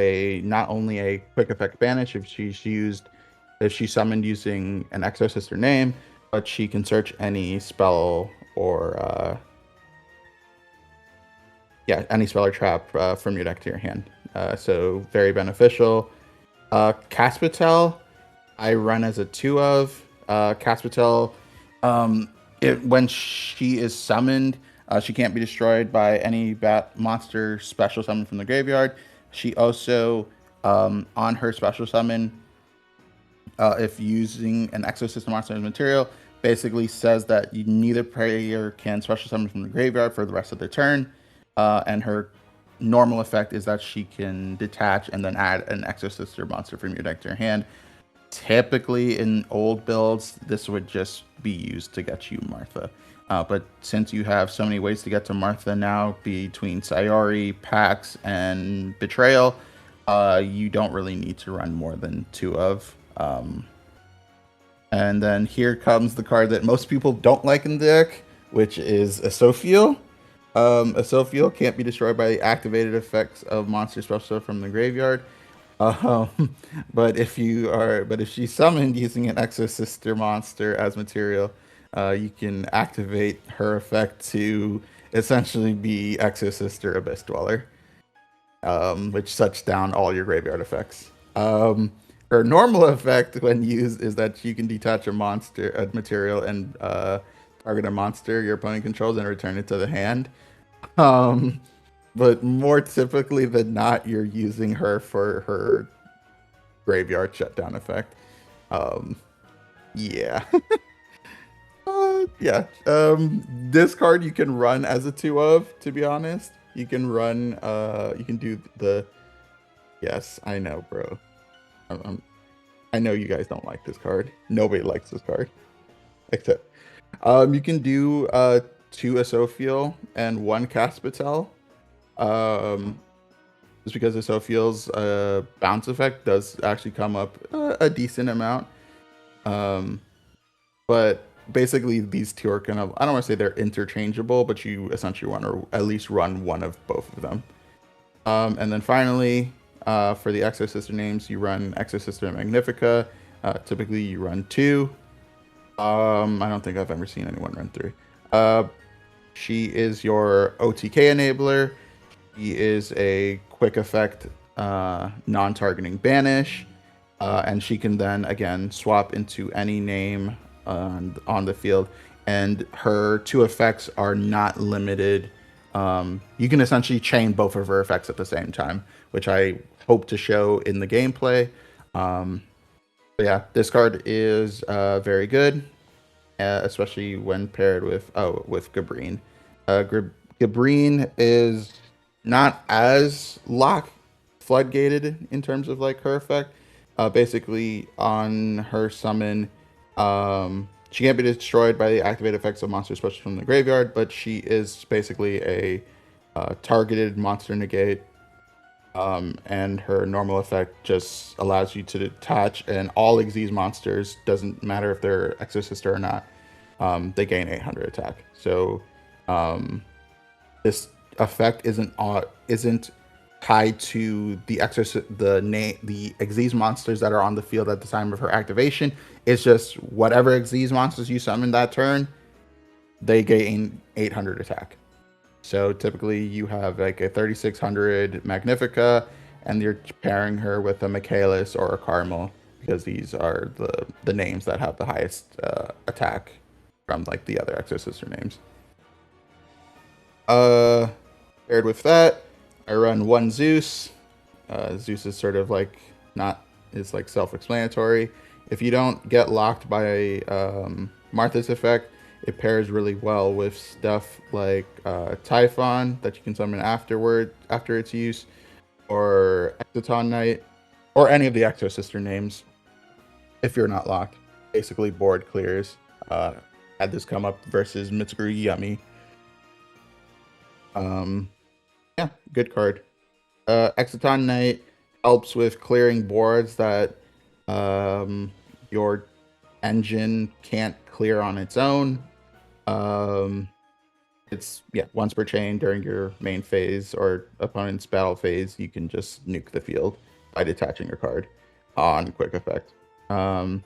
not only a quick effect banish if she's summoned using an Exosister name, but she can search any spell or any spell or trap from your deck to your hand. So very beneficial. Caspitel, I run as a 2 of. Caspitel, when she is summoned, she can't be destroyed by any monster special summon from the graveyard. She also, on her special summon, if using an Exosystem monster as material, basically says that neither player can special summon from the graveyard for the rest of the turn. And her normal effect is that she can detach and then add an Exosister monster from your deck to your hand. Typically in old builds, this would just be used to get you Martha. But since you have so many ways to get to Martha now between Sayori, Pax, and Betrayal, you don't really need to run more than 2 of. And then here comes the card that most people don't like in the deck, which is Asophiel. Asophiel can't be destroyed by the activated effects of monster special from the graveyard. Um, but if she's summoned using an Exosister monster as material, you can activate her effect to essentially be Exosister Abyss Dweller, which shuts down all your graveyard effects. Her normal effect when used is that you can detach a material, and target a monster your opponent controls and return it to the hand. Um, but more typically than not, you're using her for her graveyard shutdown effect. Um, yeah. Yeah. This card you can run as a 2 of, to be honest. You can run, you can do the, yes, I know, bro. Um, I know you guys don't like this card. Nobody likes this card. Except, you can do, 2 Asophiel and 1 Caspitel. Um, just because Asophiel's bounce effect does actually come up a decent amount. Um, but basically these two are kind of, I don't want to say they're interchangeable, but you essentially want to at least run one of both of them. And then finally, for the Exosister names, you run Exosister Magnifica. Typically you run 2. I don't think I've ever seen anyone run 3. She is your OTK enabler. She is a quick effect, non-targeting banish. And she can then again swap into any name on the field, and her 2 effects are not limited. You can essentially chain both of her effects at the same time, which I hope to show in the gameplay. But yeah, this card is very good, especially when paired with Gabrine. Gabrine is not as lock floodgated in terms of like her effect. Basically, on her summon, she can't be destroyed by the activated effects of monster special from the graveyard, but she is basically a targeted monster negate. And her normal effect just allows you to detach, and all Xyz monsters, doesn't matter if they're Exosister or not, they gain 800 attack. So this effect isn't tied to the Xyz monsters that are on the field at the time of her activation. It's just whatever Xyz monsters you summon that turn, they gain 800 attack. So typically you have like a 3600 Magnifica, and you're pairing her with a Michaelis or a Carmel, because these are the names that have the highest attack from like the other Exosister names. Paired with that, I run 1 Zeus. Zeus is sort of like not, it's like self-explanatory. If you don't get locked by Martha's effect, it pairs really well with stuff like Typhon that you can summon after its use, or Exoton Knight, or any of the Exosister names. If you're not locked, basically board clears. Had this come up versus Mitsuru Yummy. Yeah, good card. Exoton Knight helps with clearing boards that your engine can't clear on its own. It's once per chain during your main phase or opponent's battle phase, you can just nuke the field by detaching your card on quick effect. I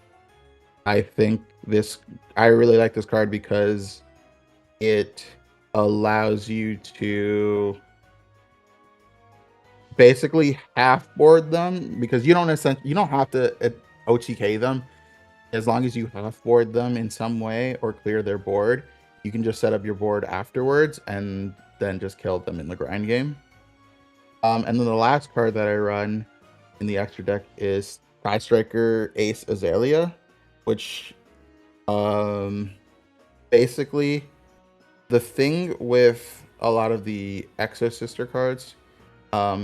really like this card because it allows you to basically half board them, because you don't have to OTK them. As long as you half board them in some way or clear their board, you can just set up your board afterwards and then just kill them in the grind game. And then the last card that I run in the extra deck is Sky Striker Ace Azalea, which basically, the thing with a lot of the Exosister cards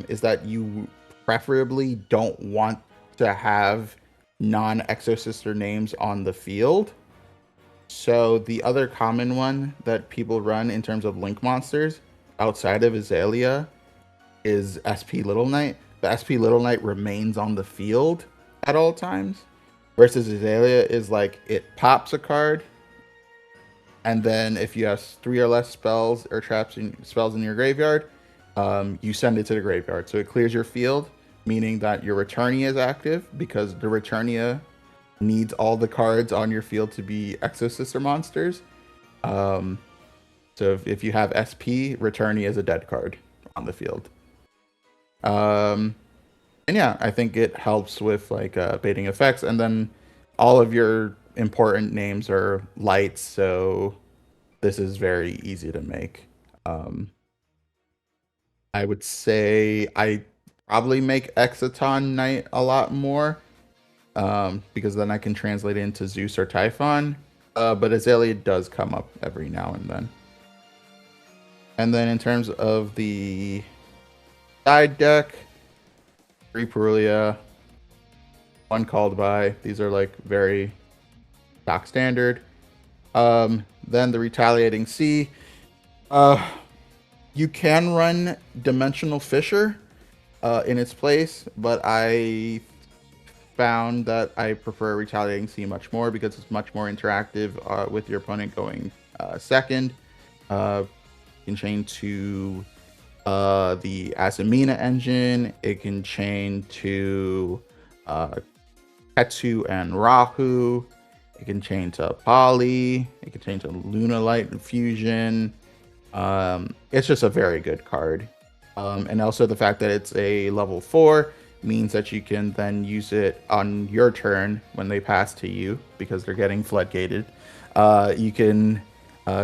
is that you preferably don't want to have non-Exosister names on the field. So the other common one that people run in terms of link monsters outside of Azalea is SP Little Knight. The SP Little Knight remains on the field at all times. versus Azalea is like it pops a card, and then if you have 3 or less spells or traps in spells in your graveyard, you send it to the graveyard. So it clears your field, meaning that your Returnia is active because the Returnia needs all the cards on your field to be Exosister monsters. Um, so if you have SP, Returnia is a dead card on the field. And yeah, I think it helps with like baiting effects, and then all of your important names are lights, so this is very easy to make. Um, I would say I probably make Exoton Knight a lot more because then I can translate it into Zeus or Typhon. But Azalea does come up every now and then. And then in terms of the side deck, 3 Perulia, 1 Called By. These are like very stock standard. Then the Retaliating Sea. You can run Dimensional Fisher in its place, but I found that I prefer Retaliating Sea much more because it's much more interactive with your opponent going second. You can chain to the Asamina engine. It can chain to Ketsu and Rahu. It can chain to Pali. It can chain to Lunalight Infusion. It's just a very good card. And also the fact that it's a level 4 means that you can then use it on your turn when they pass to you because they're getting floodgated. You can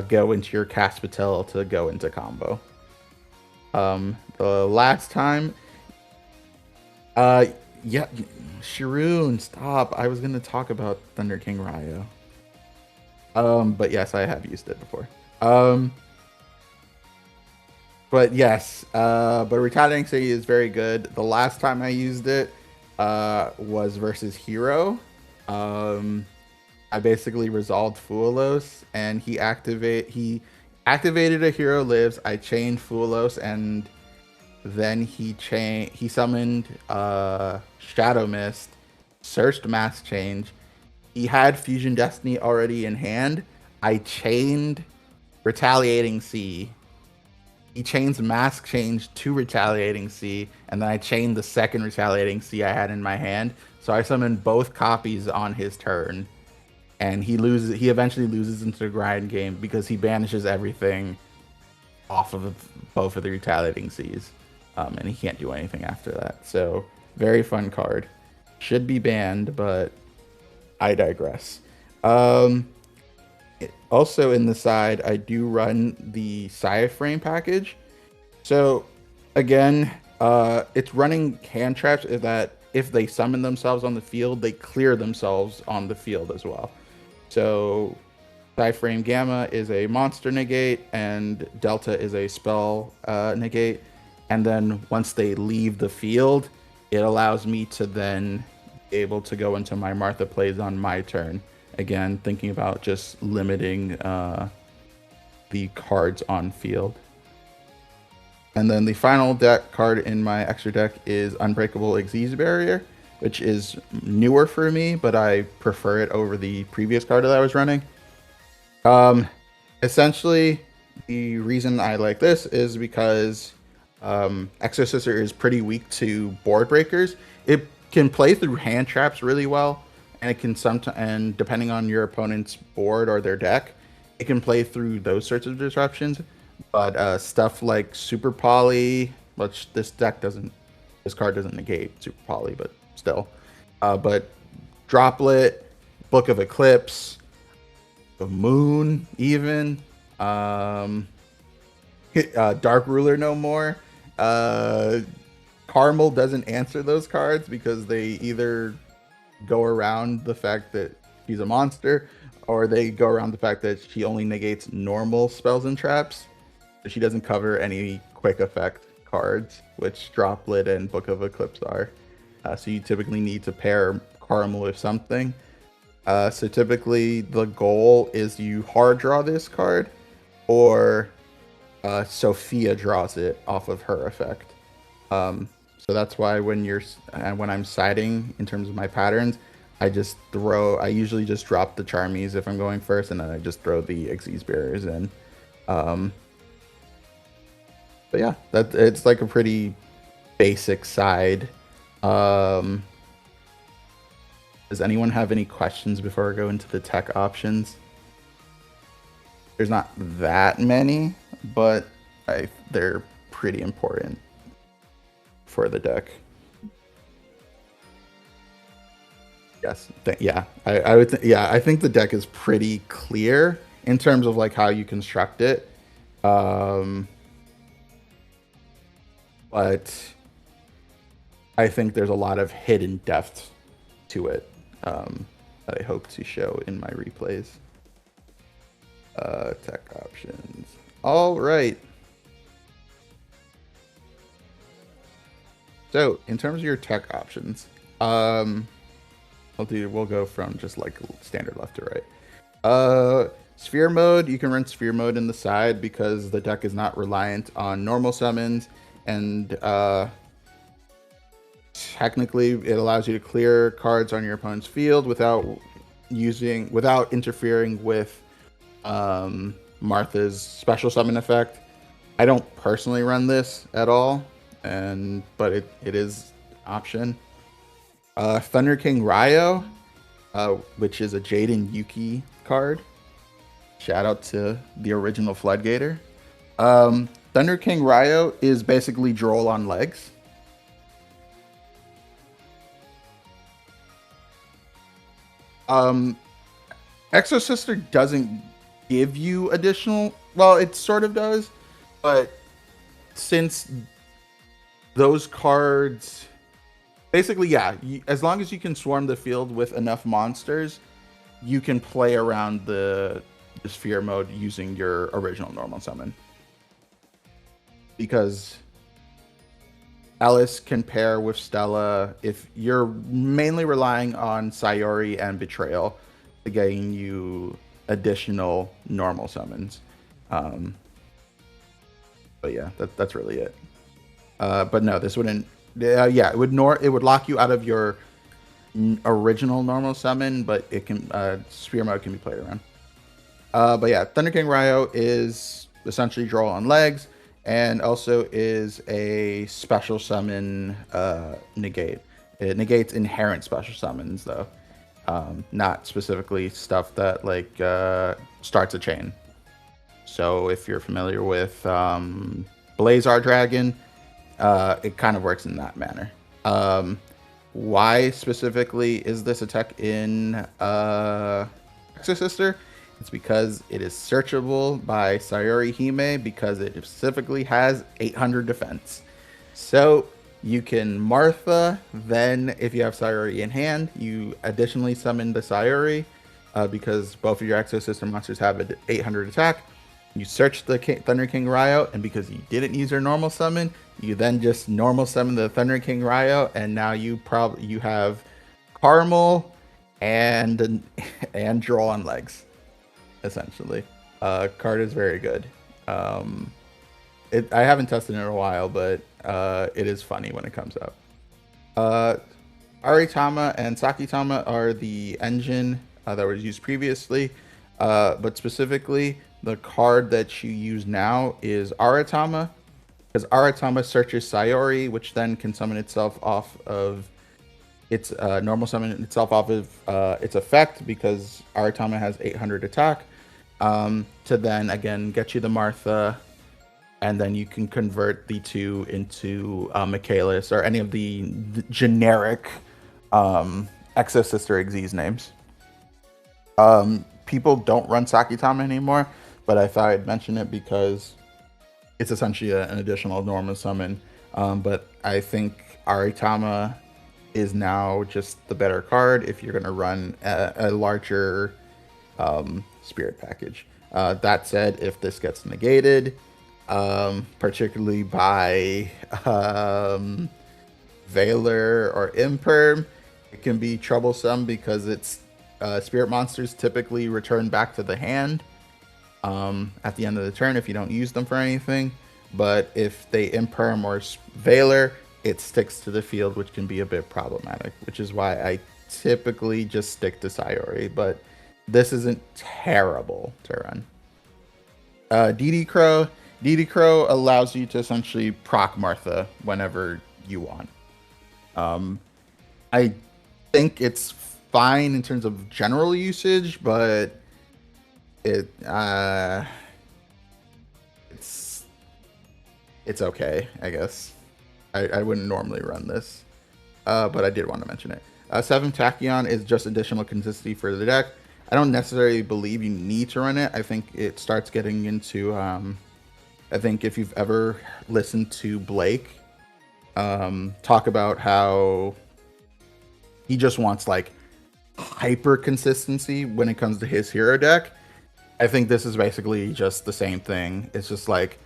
go into your Caspitel to go into combo. The last time, yeah, Shiroun, stop. I was going to talk about Thunder King Ryo. But yes, I have used it before. But yes, but Retaliating City is very good. The last time I used it was versus Hero. I basically resolved Fuelos, and he activated a Hero Lives. I chained Fuelos, and then he summoned Shadow Mist, searched Mass Change. He had Fusion Destiny already in hand. I chained Retaliating Sea. He chains Mask Change to Retaliating Sea, and then I chained the second Retaliating Sea I had in my hand. So I summoned both copies on his turn, and he eventually loses into the grind game because he banishes everything off of both of the Retaliating Seas, and he can't do anything after that. So very fun card. Should be banned, but I digress. Also in the side, I do run the Frame package. So again, it's running hand traps that if they summon themselves on the field, they clear themselves on the field as well. So Frame Gamma is a monster negate and Delta is a spell negate. And then once they leave the field, it allows me to then be able to go into my Martha plays on my turn. Again, thinking about just limiting the cards on field. And then the final deck card in my extra deck is Unbreakable Xyz Barrier, which is newer for me, but I prefer it over the previous card that I was running. Essentially, the reason I like this is because Exosister is pretty weak to board breakers. It can play through hand traps really well, and it can and depending on your opponent's board or their deck, it can play through those sorts of disruptions. But stuff like Super Poly, which this card doesn't negate Super Poly, but still. But Droplet, Book of Eclipse, the Moon, even Dark Ruler no more. Carmel doesn't answer those cards because they either go around the fact that she's a monster, or they go around the fact that she only negates normal spells and traps. She doesn't cover any quick effect cards, which Droplet and Book of Eclipse are. So you typically need to pair Carmel with something. So typically the goal is you hard draw this card, or Sophia draws it off of her effect. So that's why when I'm siding in terms of my patterns, I usually just drop the Charmies if I'm going first, and then I just throw the Xyz Barriers in. But yeah, it's like a pretty basic side. Does anyone have any questions before I go into the tech options? There's not that many, but they're pretty important for the deck. Yes, yeah, I would. Yeah, I think the deck is pretty clear in terms of like how you construct it. But I think there's a lot of hidden depth to it that I hope to show in my replays. Tech options. All right. So in terms of your tech options, we'll go from just like standard left to right. Sphere mode, you can run sphere mode in the side because the deck is not reliant on normal summons, and technically it allows you to clear cards on your opponent's field without interfering with Martha's special summon effect. I don't personally run this at all, but it is an option. Thunder King Ryo, which is a Jaden Yuki card. Shout out to the original Floodgater. Thunder King Ryo is basically Droll on legs. Exosister doesn't give you additional. Well, it sort of does, but since those cards, basically, yeah, as long as you can swarm the field with enough monsters, you can play around the sphere mode using your original normal summon. Because Alice can pair with Stella if you're mainly relying on Sayori and Betrayal to gain you additional normal summons. But yeah, that's really it. But no, this wouldn't. Yeah, it would lock you out of your original normal summon, but it can sphere mode can be played around. But yeah, Thunder King Ryo is essentially Droll on legs, and also is a special summon negate. It negates inherent special summons though, not specifically stuff that like starts a chain. So if you're familiar with Blazar Dragon, it kind of works in that manner. Why specifically is this a tech in Exosister? It's because it is searchable by Sayori Hime because it specifically has 800 defense. So you can Martha, then if you have Sayori in hand, you additionally summon the Sayori because both of your Exosister monsters have an 800 attack. You search the Thunder King Ryo, and because you didn't use your normal summon, you then just normal summon the Thunder King Ryo, and now you have Caramel and Droll on legs, essentially. Card is very good. I haven't tested it in a while, but it is funny when it comes out. Aritama and Sakitama are the engine that was used previously, but specifically the card that you use now is Aritama, because Aritama searches Sayori, which then can summon itself off of its normal summon itself off of its effect, because Aritama has 800 attack, to then again get you the Martha, and then you can convert the two into Michaelis or any of the generic Exosister Xyz names. People don't run Sakitama anymore, but I thought I'd mention it because it's essentially an additional normal summon. But I think Aritama is now just the better card if you're going to run a larger spirit package. That said, if this gets negated, particularly by Valor or Imperm, it can be troublesome because it's spirit monsters typically return back to the hand at the end of the turn if you don't use them for anything. But if they Imperm or Valor, it sticks to the field, which can be a bit problematic, which is why I typically just stick to Sayori, but this isn't terrible to run. DD Crow. DD Crow allows you to essentially proc Martha whenever you want. I think it's fine in terms of general usage, but it's okay, I guess. I wouldn't normally run this, but I did want to mention it. 7 Tachyon is just additional consistency for the deck. I don't necessarily believe you need to run it. I think it starts getting into, I think if you've ever listened to Blake talk about how he just wants like hyper consistency when it comes to his hero deck, I think this is basically just the same thing. It's just like,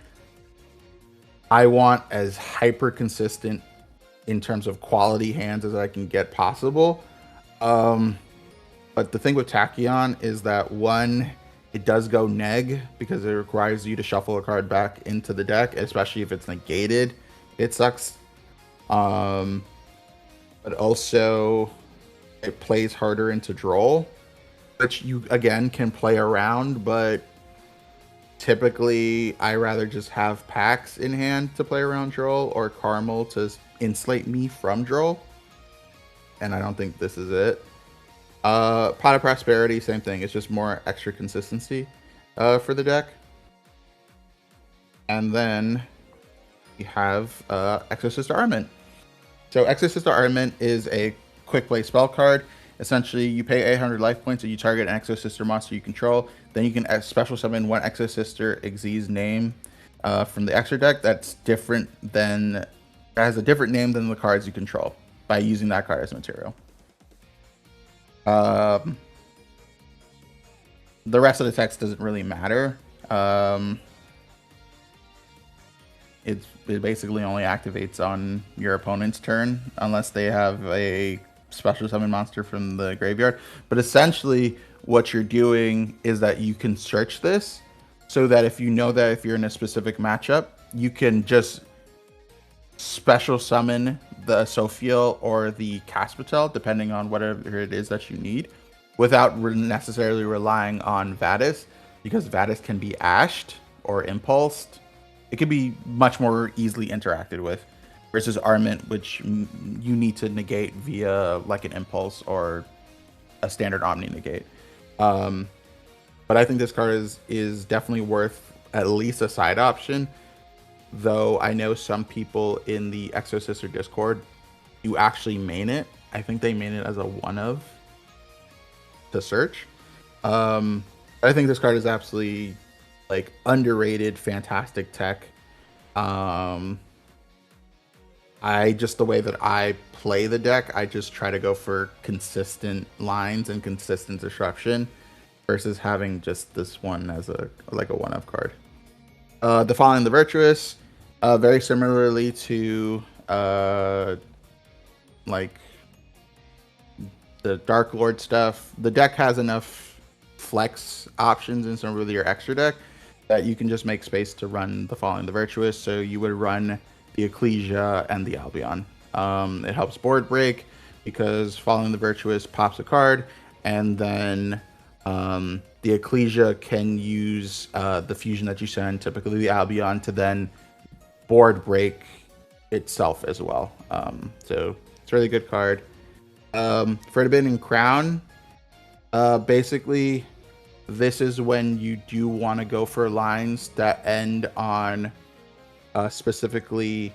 I want as hyper consistent in terms of quality hands as I can get possible. But the thing with Tachyon is that, one, it does go neg because it requires you to shuffle a card back into the deck, especially if it's negated. It sucks. But also it plays harder into Droll, which you again can play around, but typically I rather just have packs in hand to play around Droll or Caramel to insulate me from Droll. And I don't think this is it. Pot of Prosperity, same thing. It's just more extra consistency for the deck. And then we have Exosister Armament. So Exosister Armament is a quick play spell card. Essentially, you pay 800 life points and you target an Exosister monster you control. Then you can special summon one Exosister Xyz name from the extra deck that's different than, that has a different name than the cards you control by using that card as material. The rest of the text doesn't really matter. It basically only activates on your opponent's turn unless they have a special summon monster from the graveyard. But essentially what you're doing is that you can search this so that if you know that if you're in a specific matchup, you can just special summon the Sophiel or the Caspatel, depending on whatever it is that you need, without necessarily relying on Vadis, because Vadis can be ashed or impulsed. It can be much more easily interacted with versus Armament, which you need to negate via like an impulse or a standard Omni negate. But I think this card is definitely worth at least a side option. Though I know some people in the Exosister Discord do actually main it. I think they main it as a one of to search. I think this card is absolutely like underrated, fantastic tech. I just, the way that I play the deck, I just try to go for consistent lines and consistent disruption versus having just this one as a like a one of card. Defiling the Virtuous, very similarly to like the Dark Lord stuff. The deck has enough flex options in some of your extra deck that you can just make space to run the Falling the Virtuous. So you would run the Ecclesia and the Albion. It helps board break because Falling the Virtuous pops a card, and then the Ecclesia can use the fusion that you send, typically the Albion, to then board break itself as well. So it's a really good card. Forbidden Crown, basically this is when you do want to go for lines that end on specifically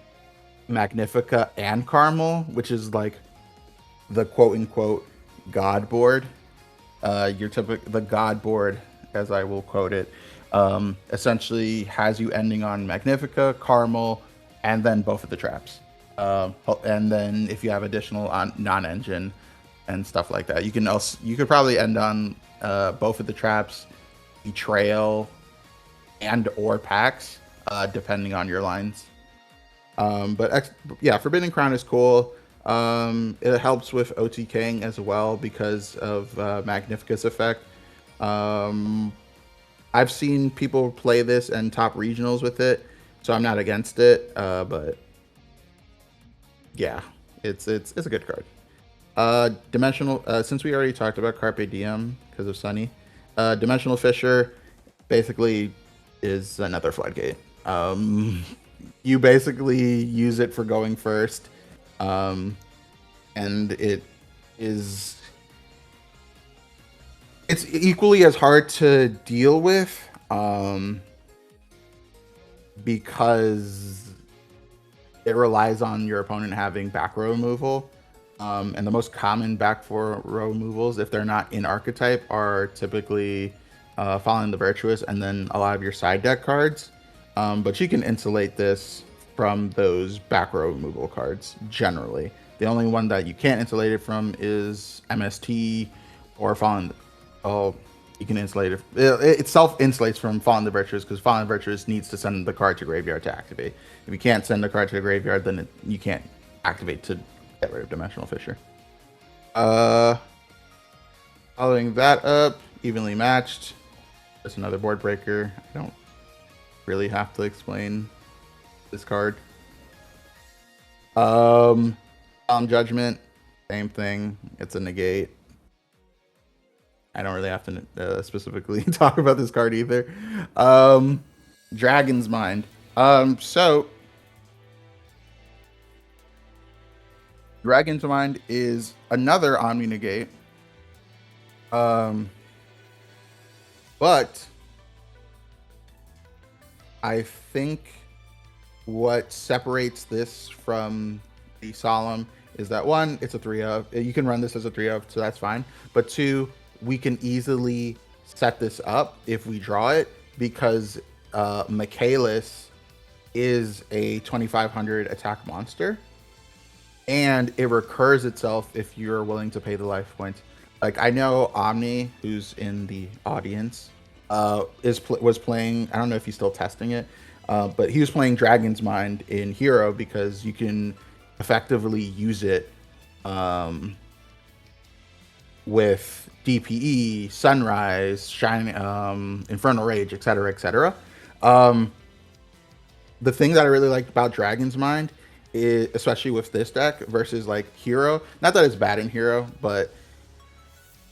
Magnifica and Carmel, which is like the quote-unquote God board. The God board, as I will quote it, essentially has you ending on Magnifica, Carmel, and then both of the traps. And then if you have additional non-engine and stuff like that, you could probably end on both of the traps, Betrayal, and or Pax, depending on your lines. Yeah, Forbidden Crown is cool. It helps with OTKing as well because of Magnifica's effect. I've seen people play this and top regionals with it, so I'm not against it. But yeah, it's a good card. Dimensional. Since we already talked about Carpe Diem because of Sunny, Dimensional Fisher basically is another floodgate. You basically use it for going first, and is it's equally as hard to deal with, because it relies on your opponent having back row removal. And the most common back row removals, if they're not in archetype, are typically Following the Virtuous and then a lot of your side deck cards. But you can insulate this from those back row removal cards generally. The only one that you can't insulate it from is MST or Fallen. Oh, you can insulate it. It self insulates from Fallen the Virtuous because Fallen the Virtuous needs to send the card to graveyard to activate. If you can't send the card to the graveyard, then you can't activate to get rid of Dimensional Fisher. Following that up, evenly matched. Just another board breaker. I don't really have to explain this card. Judgment, same thing. It's a negate. I don't really have to specifically talk about this card either. Dragon's Mind. So Dragon's Mind is another Omni negate. But I think what separates this from the Solemn is that one, it's a 3-of. You can run this as a 3-of, so that's fine. But two, we can easily set this up if we draw it because Michaelis is a 2500 attack monster, and it recurs itself if you're willing to pay the life points. Like, I know Omni, who's in the audience, was playing. I don't know if he's still testing it, but he was playing Dragon's Mind in Hero because you can effectively use it with DPE, Sunrise, Shining, Infernal Rage, etc., etc. The thing that I really liked about Dragon's Mind is, especially with this deck versus like Hero, not that it's bad in Hero, but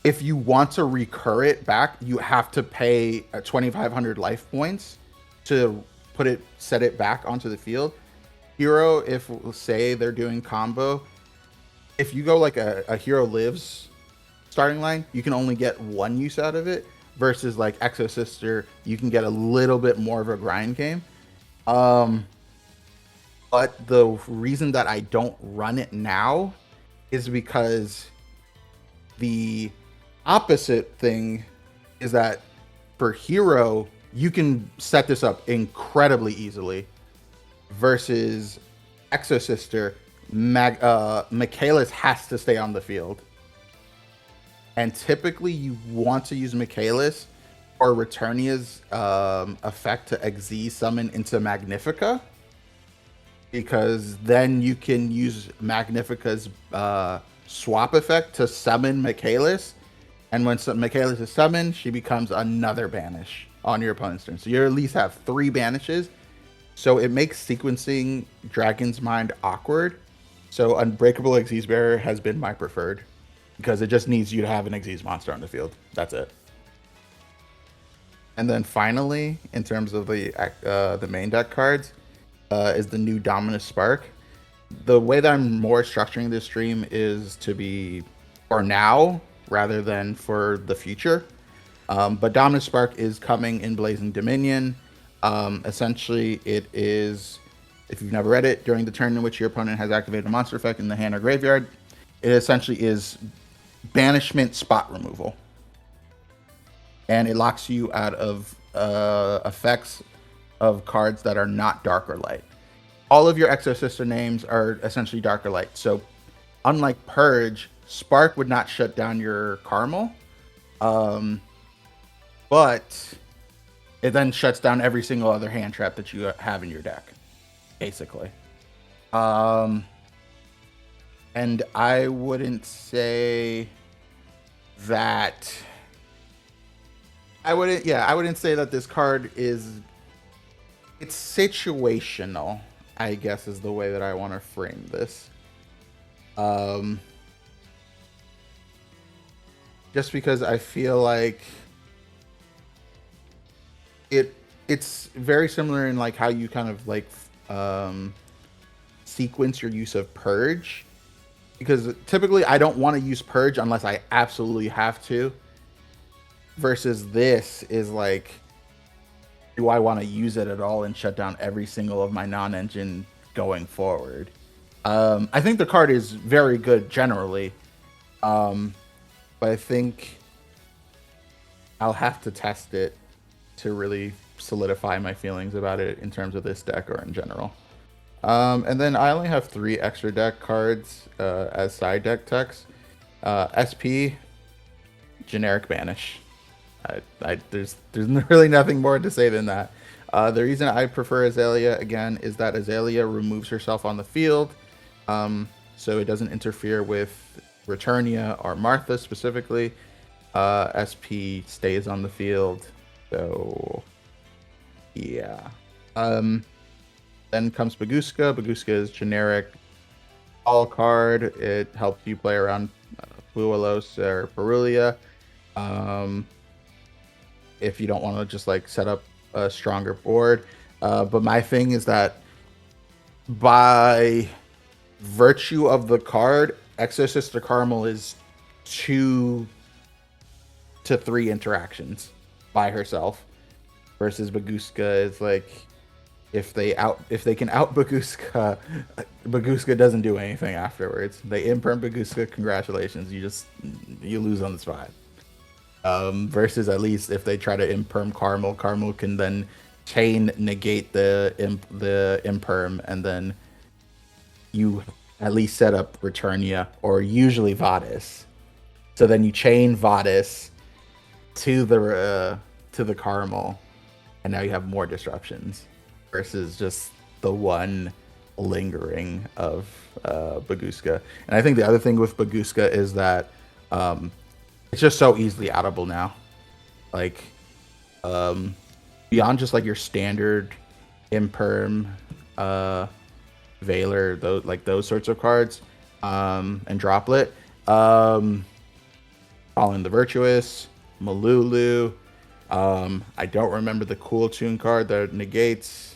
if you want to recur it back, you have to pay 2,500 life points to set it back onto the field. Hero, if say they're doing combo, if you go like a Hero Lives starting line, you can only get one use out of it, versus like Exosister, you can get a little bit more of a grind game. But the reason that I don't run it now is because the opposite thing is that for Hero, you can set this up incredibly easily, versus Exosister, Michaelis has to stay on the field. And typically you want to use Michaelis or Returnia's effect to Xyz summon into Magnifica, because then you can use Magnifica's swap effect to summon Michaelis, and when Michaelis is summoned, she becomes another banish on your opponent's turn. So you at least have 3 banishes. So it makes sequencing Dragon's Mind awkward. So Unbreakable Xyz Bearer has been my preferred, because it just needs you to have an Xyz monster on the field. That's it. And then finally, in terms of the main deck cards, is the new Dominus Spark. The way that I'm more structuring this stream is to be for now rather than for the future. But Dominus Spark is coming in Blazing Dominion. Essentially, it is, if you've never read it, during the turn in which your opponent has activated a monster effect in the hand or graveyard, it essentially is banishment spot removal. And it locks you out of effects of cards that are not dark or light. All of your Exosister names are essentially dark or light. So unlike Purge, Spark would not shut down your Carmel. But it then shuts down every single other hand trap that you have in your deck, basically. And I wouldn't say that... I wouldn't say that this card is... It's situational, I guess, is the way that I want to frame this. just because I feel like it's very similar in like how you kind of like um, sequence your use of purge. Because typically I don't want to use purge unless I absolutely have to. Versus this is like, do I want to use it at all and shut down every single of my non-engine going forward? I think the card is very good generally, but I think I'll have to test it to really solidify my feelings about it in terms of this deck or in general. And then I only have 3 extra deck cards as side deck techs. SP, generic banish. There's really nothing more to say than that. The reason I prefer Azalea again is that Azalea removes herself on the field, so it doesn't interfere with Returnia or Martha specifically. SP stays on the field, so yeah. Then comes Baguska. Baguska is generic all card. It helps you play around Bualos or Perulia. If you don't want to just like set up a stronger board. But my thing is that by virtue of the card, Exosister Caramel is 2 to 3 interactions by herself, versus Baguska is like, if they can out Baguska, Baguska doesn't do anything afterwards. They imperm Baguska, congratulations, you lose on the spot. Versus at least if they try to imperm Caramel, Caramel can then chain negate the imperm, and then you at least set up Returnia or usually Vadis. So then you chain Vadis to the Caramel, and now you have more disruptions versus just the one lingering of Baguska. And I think the other thing with Baguska is that it's just so easily outable now. Like, beyond just like your standard imperm, Veiler, those sorts of cards, and Droplet, Fallen the Virtuous, Malulu. I don't remember the Cool Tune card that negates.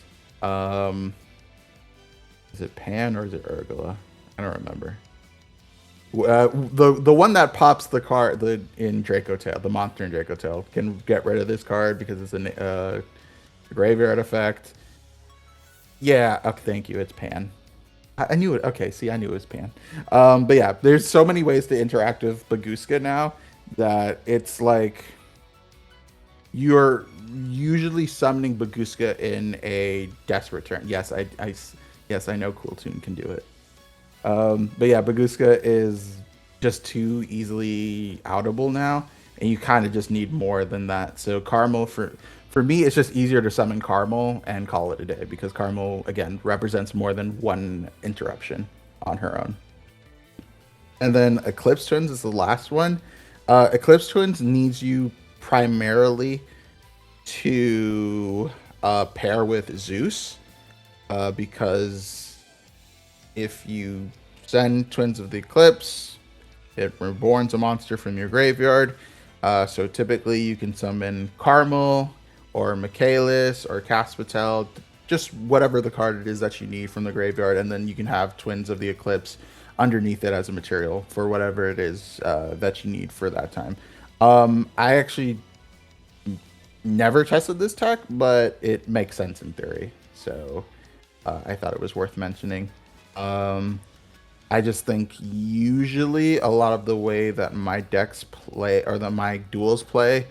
Is it Pan or is it Urgula? I don't remember. The one that pops the card in Draco Tail, the monster in Draco Tail, can get rid of this card because it's a graveyard effect. Yeah, thank you. It's Pan. I knew it. Okay, see, I knew it was Pan. But yeah, there's so many ways to interact with Baguska now that it's like you're usually summoning Baguska in a desperate turn. Yes, I know Cool Tune can do it. But yeah, Baguska is just too easily outable now, and you kind of just need more than that. So Caramel, for me, it's just easier to summon Caramel and call it a day, because Caramel, again, represents more than one interruption on her own. And then Eclipse Twins is the last one. Eclipse Twins needs you primarily to pair with Zeus, because if you send Twins of the Eclipse, it reborns a monster from your graveyard. So typically you can summon Carmel or Michaelis or Caspitel, just whatever the card it is that you need from the graveyard, and then you can have Twins of the Eclipse underneath it as a material for whatever it is that you need for that time. I actually never tested this tech, but it makes sense in theory, so I thought it was worth mentioning. I just think usually a lot of the way that my decks play, or that my duels play,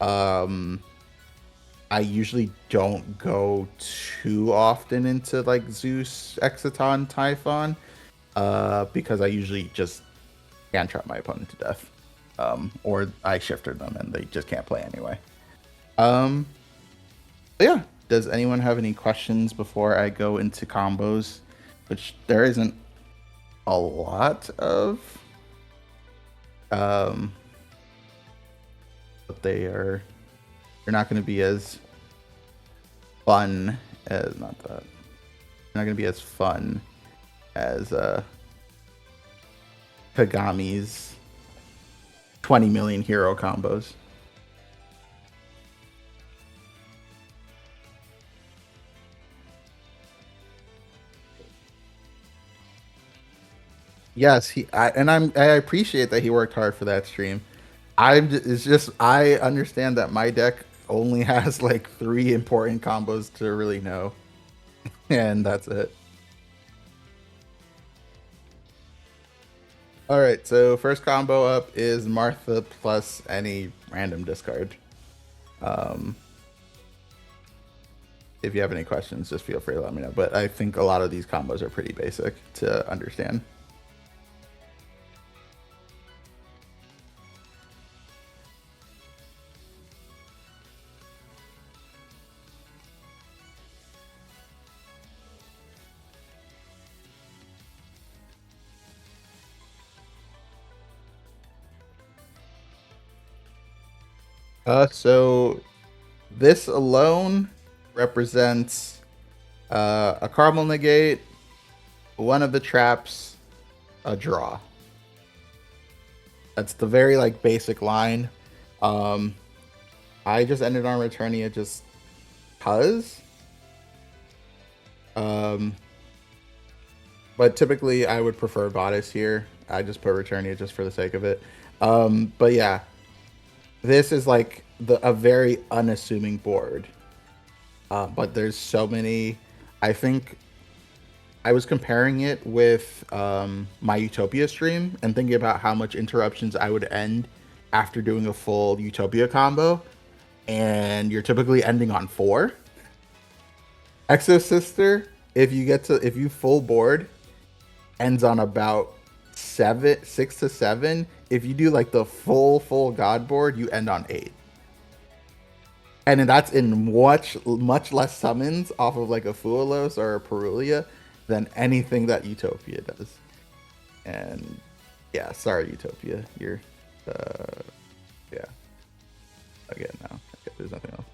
I usually don't go too often into like Zeus, Exciton, Typhon, because I usually just can't trap my opponent to death, or I shifted them and they just can't play anyway. But yeah, does anyone have any questions before I go into combos, which there isn't a lot of, but they're not going to be as fun as Kagami's 20 million hero combos. Yes, I appreciate that he worked hard for that stream. It's just I understand that my deck only has like 3 important combos to really know, and that's it. All right, so first combo up is Martha plus any random discard. Um, if you have any questions, just feel free to let me know. But I think a lot of these combos are pretty basic to understand. So this alone represents a caramel negate, one of the traps, a draw. That's the very like basic line. Um, I just ended on Returnia just cause. But typically I would prefer Bodice here. I just put Returnia just for the sake of it. But yeah, this is like a very unassuming board. But there's so many. I think I was comparing it with my Utopia stream and thinking about how much interruptions I would end after doing a full Utopia combo. And you're typically ending on 4. Exosister, if you full board, ends on about 6 to 7. If you do like the full god board, you end on 8. And then that's in much less summons off of like a Fuelos or a Perulia than anything that Utopia does. And yeah, sorry Utopia, you're yeah. Again, no, okay, there's nothing else.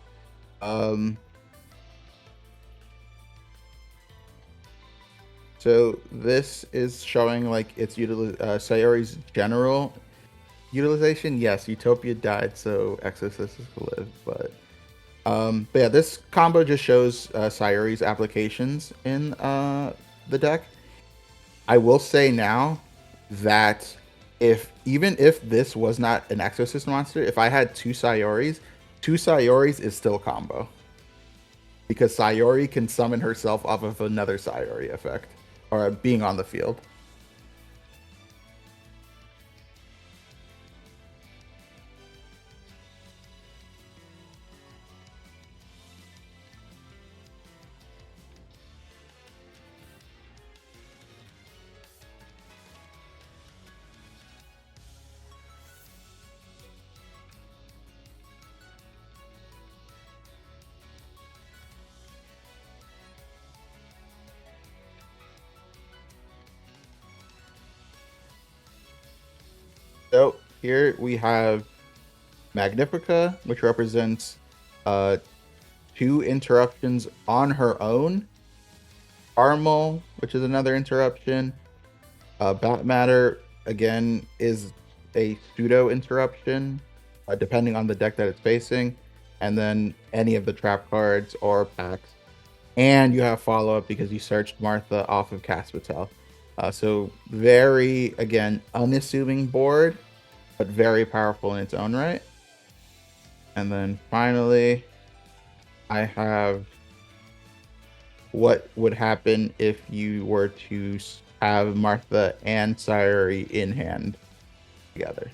So this is showing like its Sayori's general utilization. Yes, Utopia died, so Exosister could live, but yeah, this combo just shows Sayori's applications in the deck. I will say now that even if this was not an Exorcist monster, if I had 2 Sayoris is still combo. Because Sayori can summon herself off of another Sayori effect, or being on the field. So here we have Magnifica, which represents 2 interruptions on her own. Armal, which is another interruption. Bat Matter, again, is a pseudo interruption, depending on the deck that it's facing. And then any of the trap cards or packs. And you have follow up because you searched Martha off of Caspatel. So very, again, unassuming board, but very powerful in its own right. And then finally, I have what would happen if you were to have Martha and Sayori in hand together.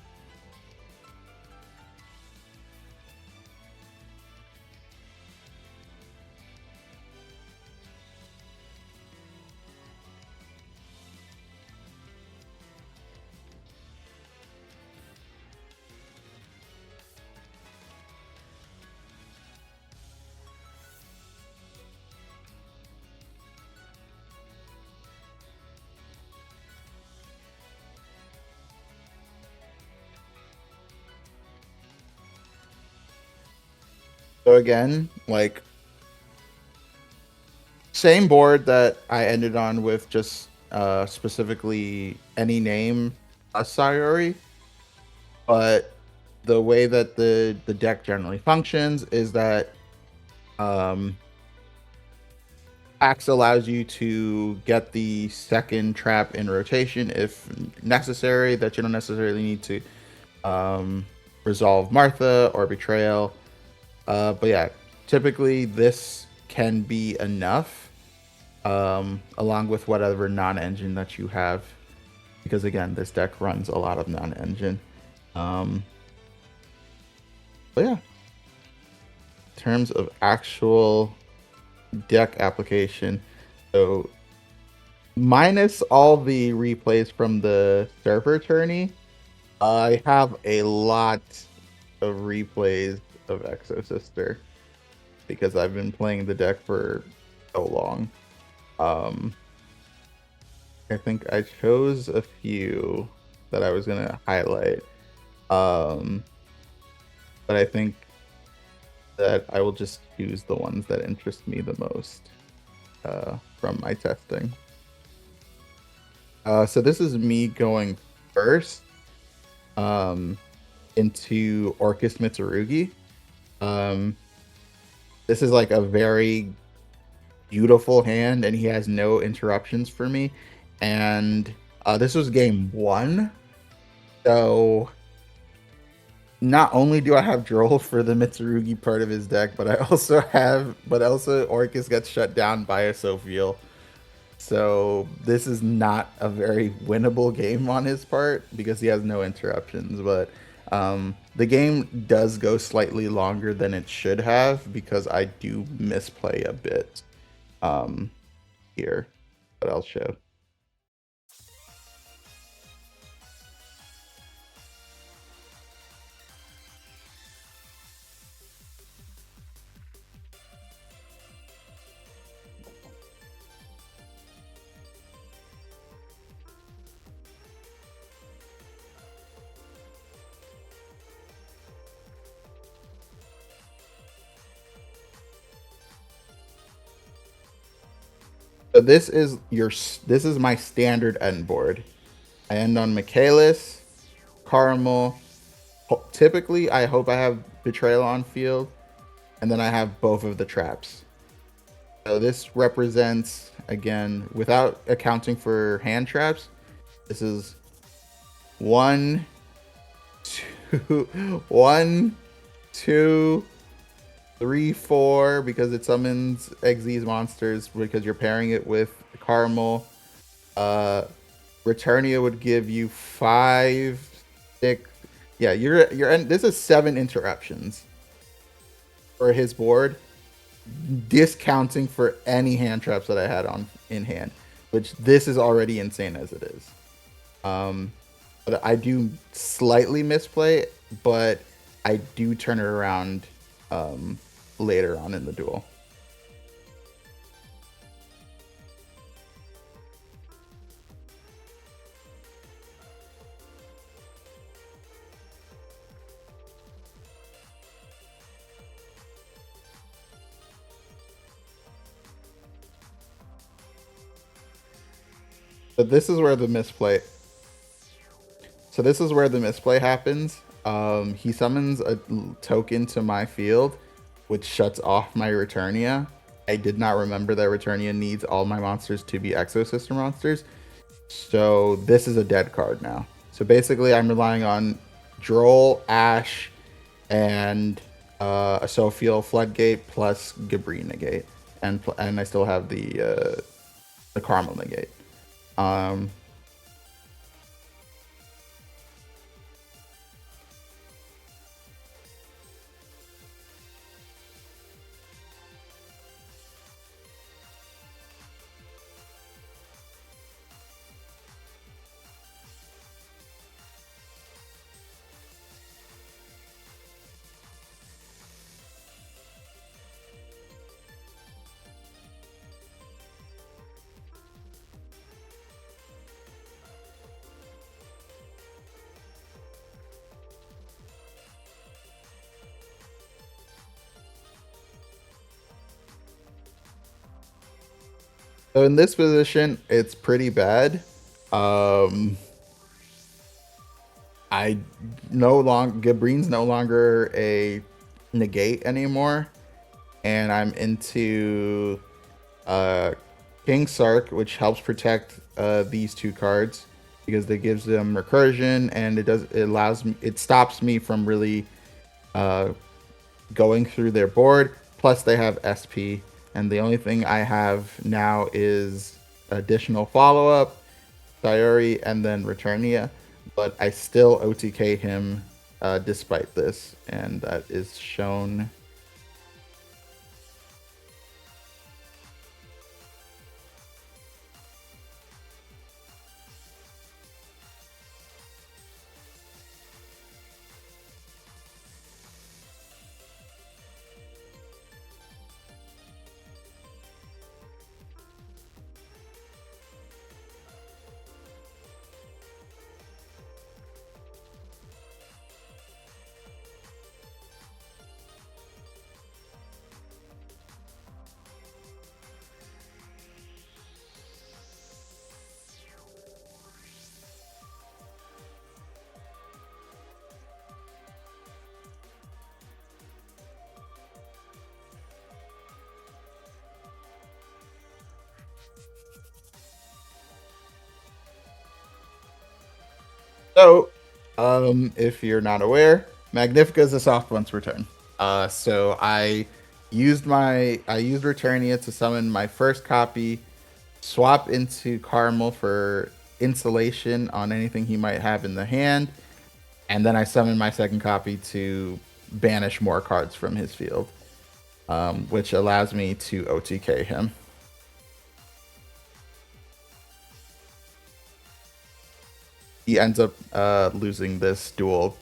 So again, like same board that I ended on with just specifically any name a Sayori. but the way that the deck generally functions is that Axe allows you to get the second trap in rotation if necessary, that you don't necessarily need to resolve Martha or Betrayal. But yeah, typically this can be enough, along with whatever non-engine that you have, because again, this deck runs a lot of non-engine. But yeah, in terms of actual deck application, so minus all the replays from the server tourney, I have a lot of replays of Exosister because I've been playing the deck for so long. I think I chose a few that I was gonna highlight, but I think that I will just choose the ones that interest me the most from my testing. So this is me going first into Orcus Mitsurugi. This is like a very beautiful hand, and he has no interruptions for me. And this was game 1, so not only do I have Droll for the Mitsurugi part of his deck, but also Orcus gets shut down by a Sophiel. So this is not a very winnable game on his part because he has no interruptions. But the game does go slightly longer than it should have because I do misplay a bit here. But I'll show. So this is my standard end board. I end on Michaelis, Caramel. Typically, I hope I have Betrayal on field, and then I have both of the traps. So this represents, again, without accounting for hand traps, this is 1, 2, 1, 2, 3, 4, because it summons Xyz monsters because you're pairing it with Caramel. Returnia would give you 5, 6. Yeah, this is 7 interruptions for his board, discounting for any hand traps that I had on in hand, which this is already insane as it is. But I do slightly misplay, but I do turn it around later on in the duel. But this is where the misplay. So this is where the misplay happens. He summons a token to my field, which shuts off my Returnia. I did not remember that Returnia needs all my monsters to be Exosister monsters. So this is a dead card now. So basically, I'm relying on Droll, Ash, and a Sophiel Floodgate plus Gabri Negate, and I still have the Caramel Negate. So in this position, it's pretty bad. I I no longer Gabreen's no longer a negate anymore, and I'm into King Sark, which helps protect these two cards because it gives them recursion, and it stops me from really uh, going through their board. Plus, they have SP, and the only thing I have now is additional follow up, Sayori, and then Returnia. But I still OTK him despite this, and that is shown. So, if you're not aware, Magnifica is a soft once return. So I used Returnia to summon my first copy, swap into Caramel for insulation on anything he might have in the hand, and then I summon my second copy to banish more cards from his field, which allows me to OTK him. He ends up losing this duel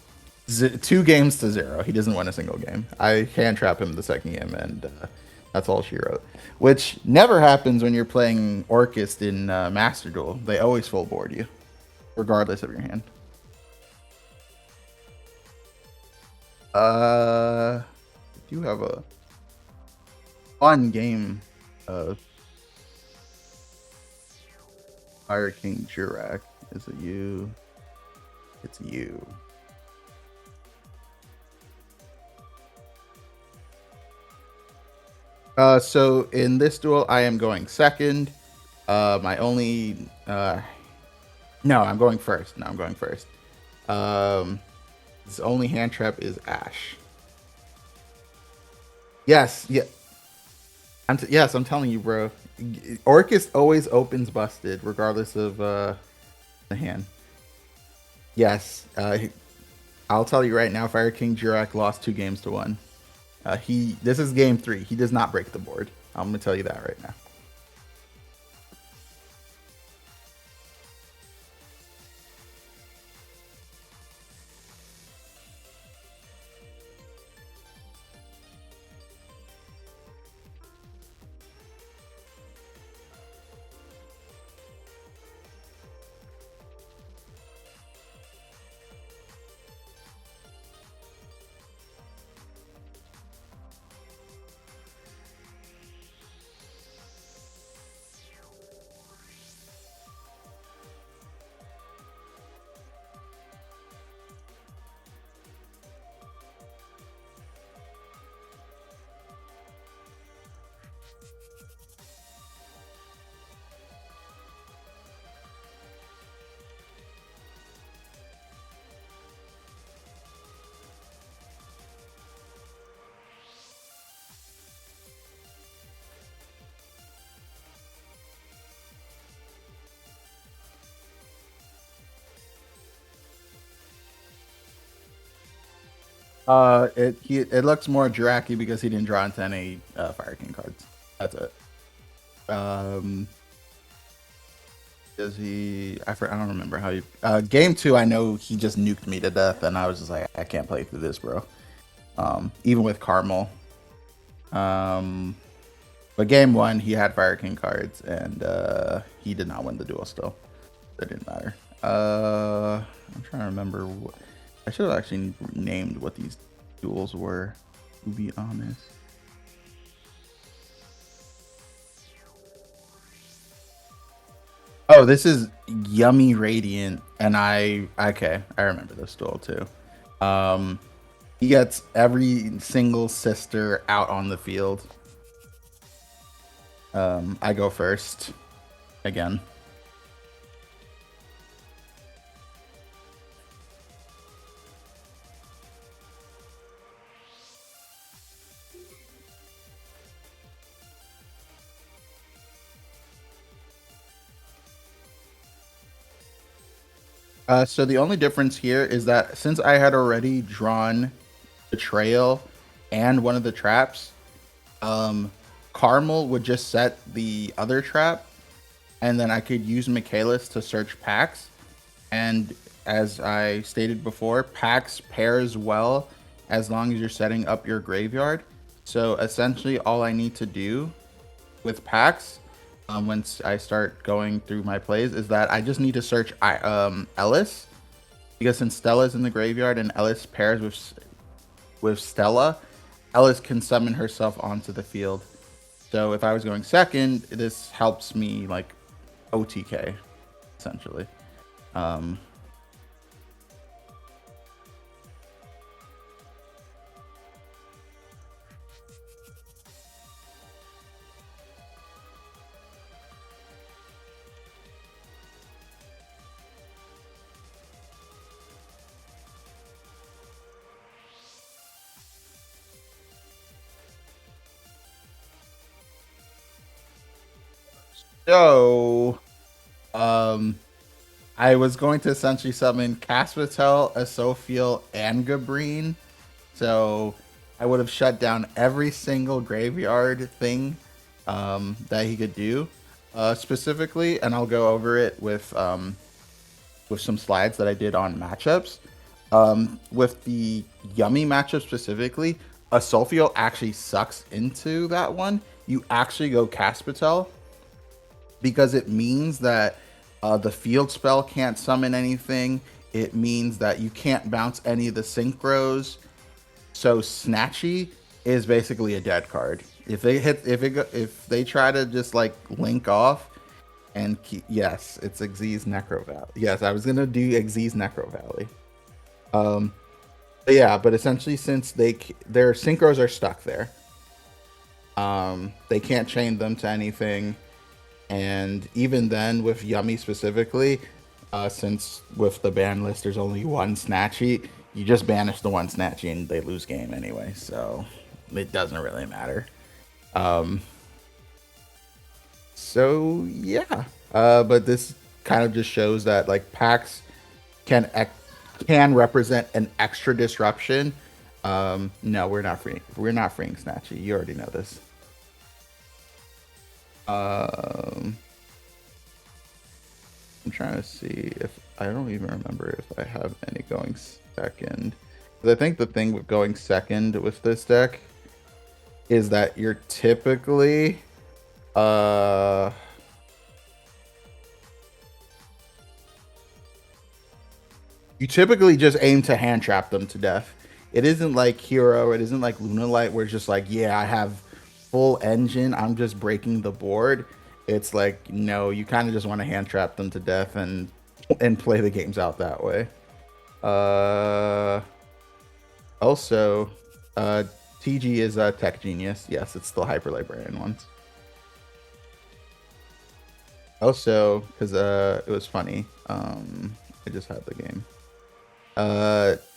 2 games to 0. He doesn't win a single game. I hand trap him the second game, and that's all she wrote. Which never happens when you're playing Orcust in Master Duel. They always full board you, regardless of your hand. I do have a fun game of Fire King Jurak. Is it you? It's you. So in this duel, I am going second. My only no, I'm going first. No, I'm going first. His only hand trap is Ash. Yes, yeah. Yes, I'm telling you, bro. Orcust always opens busted, regardless of the hand. Yes, I'll tell you right now. Fire King Jurak lost 2 games to 1. This is game 3. He does not break the board. I'm gonna tell you that right now. It looks more Juraki because he didn't draw into any Fire King cards. That's it. Does he? I don't remember how he. Game 2, I know he just nuked me to death, and I was just like, I can't play through this, bro. Even with Carmel. But game 1, he had Fire King cards, and he did not win the duel. Still, that didn't matter. I'm trying to remember what. I should have actually named what these duels were, to be honest. Oh, Oh, this is Yummy Radiant, and I remember this duel too. He gets every single sister out on the field. I go first again. So the only difference here is that since I had already drawn Betrayal and one of the traps, Carmel would just set the other trap, and then I could use Michaelis to search packs. And as I stated before, packs pairs well as long as you're setting up your graveyard. So essentially all I need to do with packs once I start going through my plays is that I just need to search Ellis, because since Stella's in the graveyard and Ellis pairs with Stella, Ellis can summon herself onto the field. So if I was going second, this helps me like OTK essentially. So, I was going to essentially summon Caspitel, Asophiel, and Gabrine. So I would have shut down every single graveyard thing that he could do specifically, and I'll go over it with some slides that I did on matchups. With the Yummy matchup specifically, Asophiel actually sucks into that one. You actually go Caspitel, because it means that the field spell can't summon anything. It means that you can't bounce any of the synchros. So Snatchy is basically a dead card. If they try to just like link off and yes, it's Xyz Necro Valley. Yes, I was gonna do Xyz Necro Valley. But yeah, but essentially since their synchros are stuck there, they can't chain them to anything. And even then, with Yummy specifically, since with the ban list there's only one Snatchy, you just banish the one Snatchy and they lose game anyway, so it doesn't really matter. So yeah, but this kind of just shows that like packs can represent an extra disruption. No, we're not freeing Snatchy. You already know this. I'm trying to see if I don't even remember if I have any going second. I think the thing with going second with this deck is that you're typically you typically just aim to hand trap them to death. It isn't like Hero, it isn't like Lunalight where it's just like, yeah, I have full engine, I'm just breaking the board. It's like, no, you kind of just want to hand trap them to death and play the games out that way. Also, TG is a tech genius. Yes, it's still Hyper Librarian ones. Also, because it was funny. I just had the game.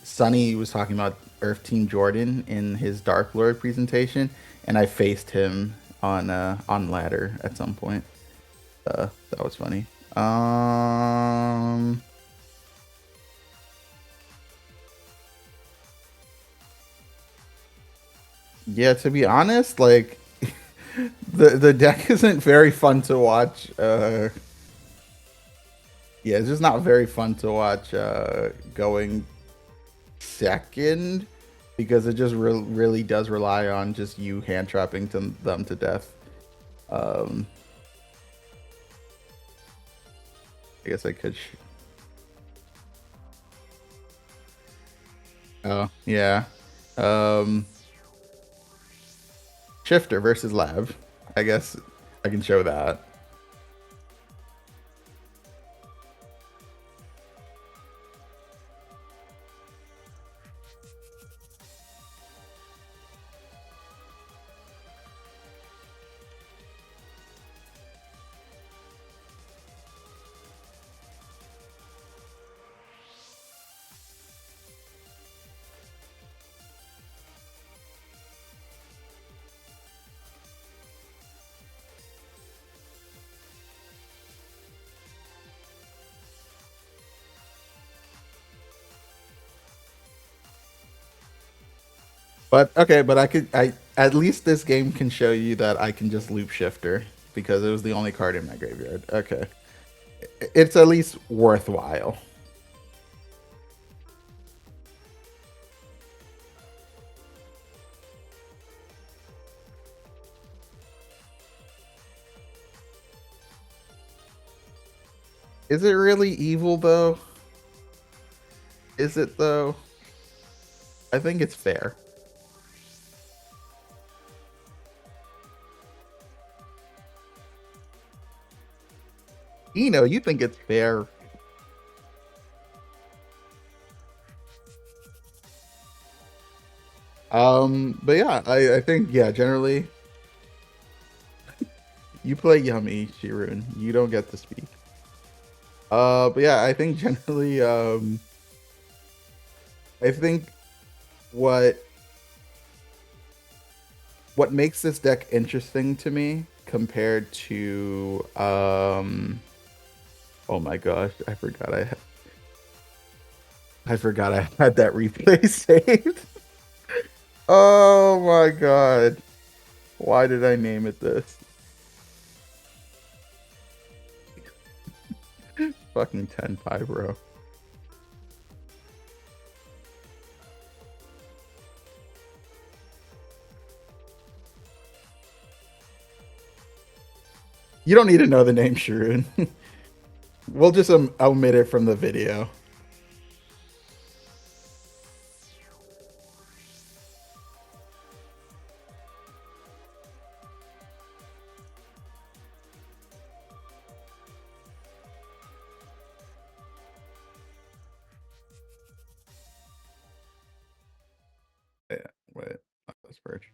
Sunny was talking about Earth Team Jordan in his Dark Lord presentation, and I faced him on ladder at some point. That was funny. Yeah, to be honest, like the deck isn't very fun to watch. Yeah, it's just not very fun to watch going second, because it just really does rely on just you hand trapping them to death. I guess I could. Oh yeah. Shifter versus Lab. I guess I can show that. But okay, but I at least this game can show you that I can just loop shifter because it was the only card in my graveyard. Okay, it's at least worthwhile. Is it really evil though? Is it though? I think it's fair. You think it's fair? But yeah, I think yeah, generally you play yummy, Shiroun. You don't get to speak. But yeah, I think generally, I think what what makes this deck interesting to me compared to oh my gosh, I forgot I had that replay saved. Oh my god. Why did I name it this? Fucking 10-5, bro. You don't need to know the name, Shiroun. We'll just omit it from the video. Yeah, wait. That's Birch.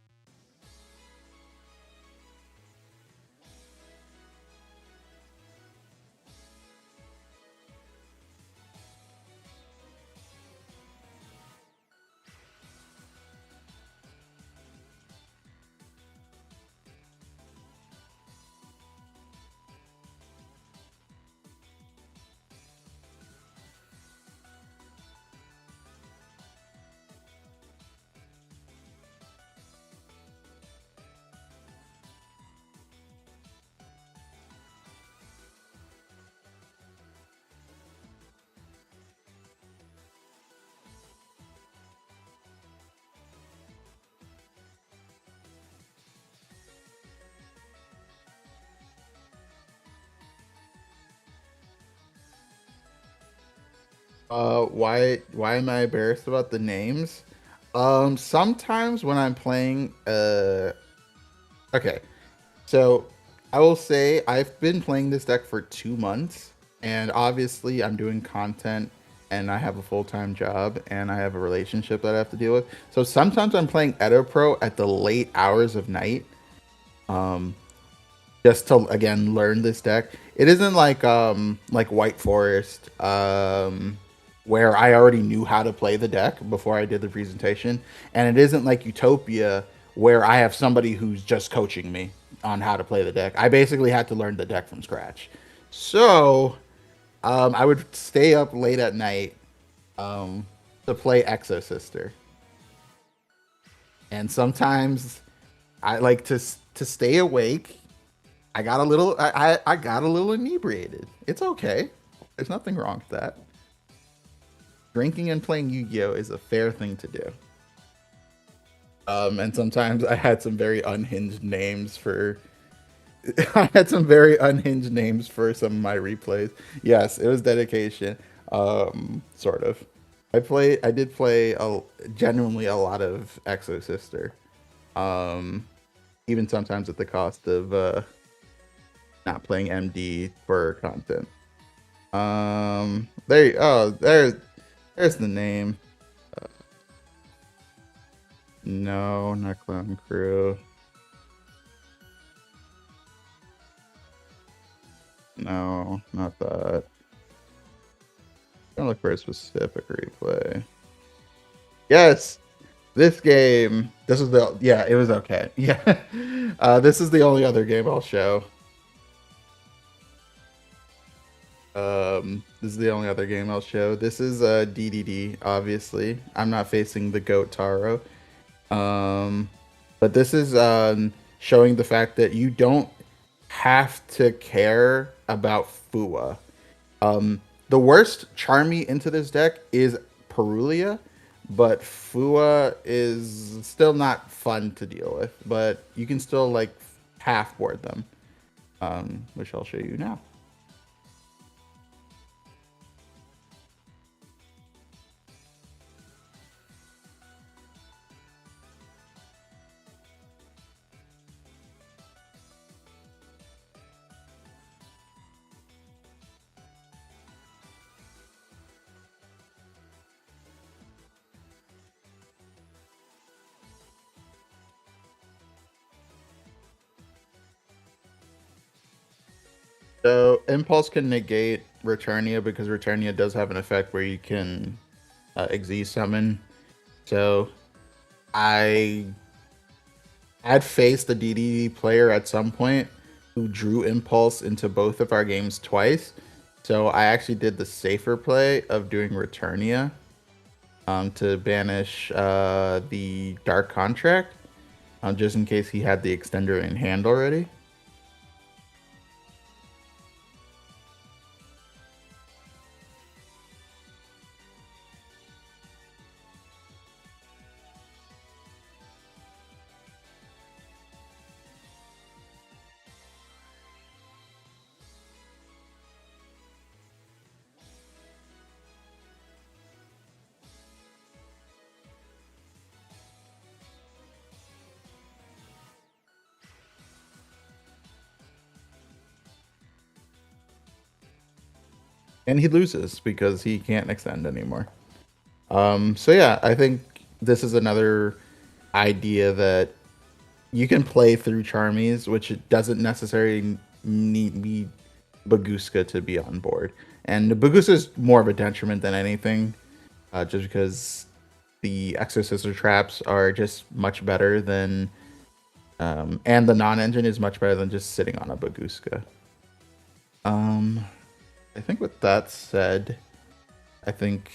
Why am I embarrassed about the names? Sometimes when I'm playing okay. So I will say I've been playing this deck for 2 months, and obviously I'm doing content and I have a full-time job and I have a relationship that I have to deal with. So sometimes I'm playing Edo Pro at the late hours of night. Um, just to again learn this deck. It isn't like White Forest, where I already knew how to play the deck before I did the presentation, and it isn't like Utopia where I have somebody who's just coaching me on how to play the deck. I basically had to learn the deck from scratch. So I would stay up late at night um, to play Exosister, and sometimes I like to stay awake. I got a little inebriated. It's okay. There's nothing wrong with that. Drinking and playing Yu-Gi-Oh is a fair thing to do. And sometimes I had some very unhinged names for I had some very unhinged names for some of my replays. Yes, it was dedication. Sort of. I did play genuinely a lot of Exosister. Um, even sometimes at the cost of not playing MD for content. There's the name. Uh, no, not Clown Crew. No, not that. I'm gonna look for a specific replay. Yes, this game. This is the yeah. It was okay. Yeah, this is the only other game I'll show. This is the only other game I'll show. This is DDD. Obviously, I'm not facing the Goat Taro. But this is showing the fact that you don't have to care about Fua. The worst Charmy into this deck is Perulia, but Fua is still not fun to deal with. But you can still like half board them, which I'll show you now. So Impulse can negate Returnia because Returnia does have an effect where you can Exi summon. So I had faced a DDD player at some point who drew Impulse into both of our games twice. So I actually did the safer play of doing Returnia to banish the Dark Contract, just in case he had the extender in hand already. And he loses because he can't extend anymore. So yeah, I think this is another idea that you can play through Charmies, which it doesn't necessarily need Baguska to be on board. And Baguska is more of a detriment than anything, just because the Exosister traps are just much better than, and the non-engine is much better than just sitting on a Baguska. I think with that said, I think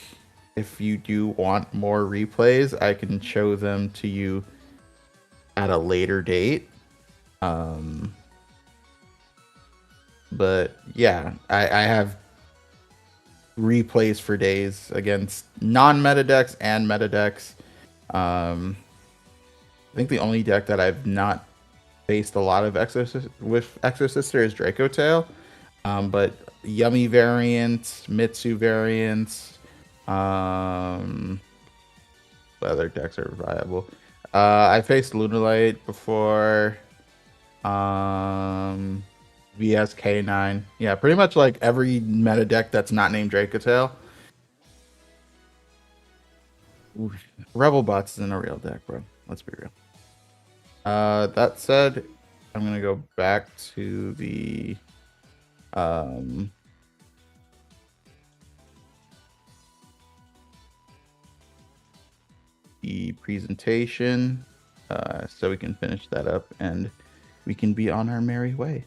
if you do want more replays, I can show them to you at a later date. But yeah, I have replays for days against non-meta decks and meta decks. I think the only deck that I've not faced a lot of Exosister is Draco Tail. But Yummy variants, Mitsu variants, what other decks are viable? I faced Lunalight before. VSK9. Yeah, pretty much like every meta deck that's not named Dracotail. Rebel Bots isn't a real deck, bro. Let's be real. That said, I'm gonna go back to the presentation, so we can finish that up and we can be on our merry way.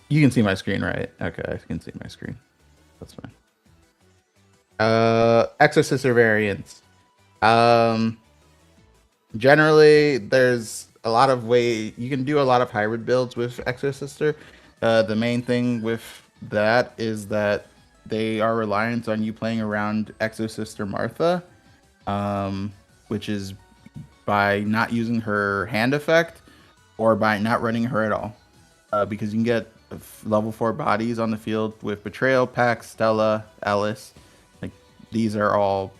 You can see my screen, right? Okay, I can see my screen. That's fine. Exosister Variants. Generally, there's a lot of way you can do a lot of hybrid builds with Exosister. The main thing with that is that they are reliant on you playing around Exosister Martha, which is by not using her hand effect or by not running her at all. Because you can get level 4 bodies on the field with Betrayal, Pax, Stella, Alice. Like, these are all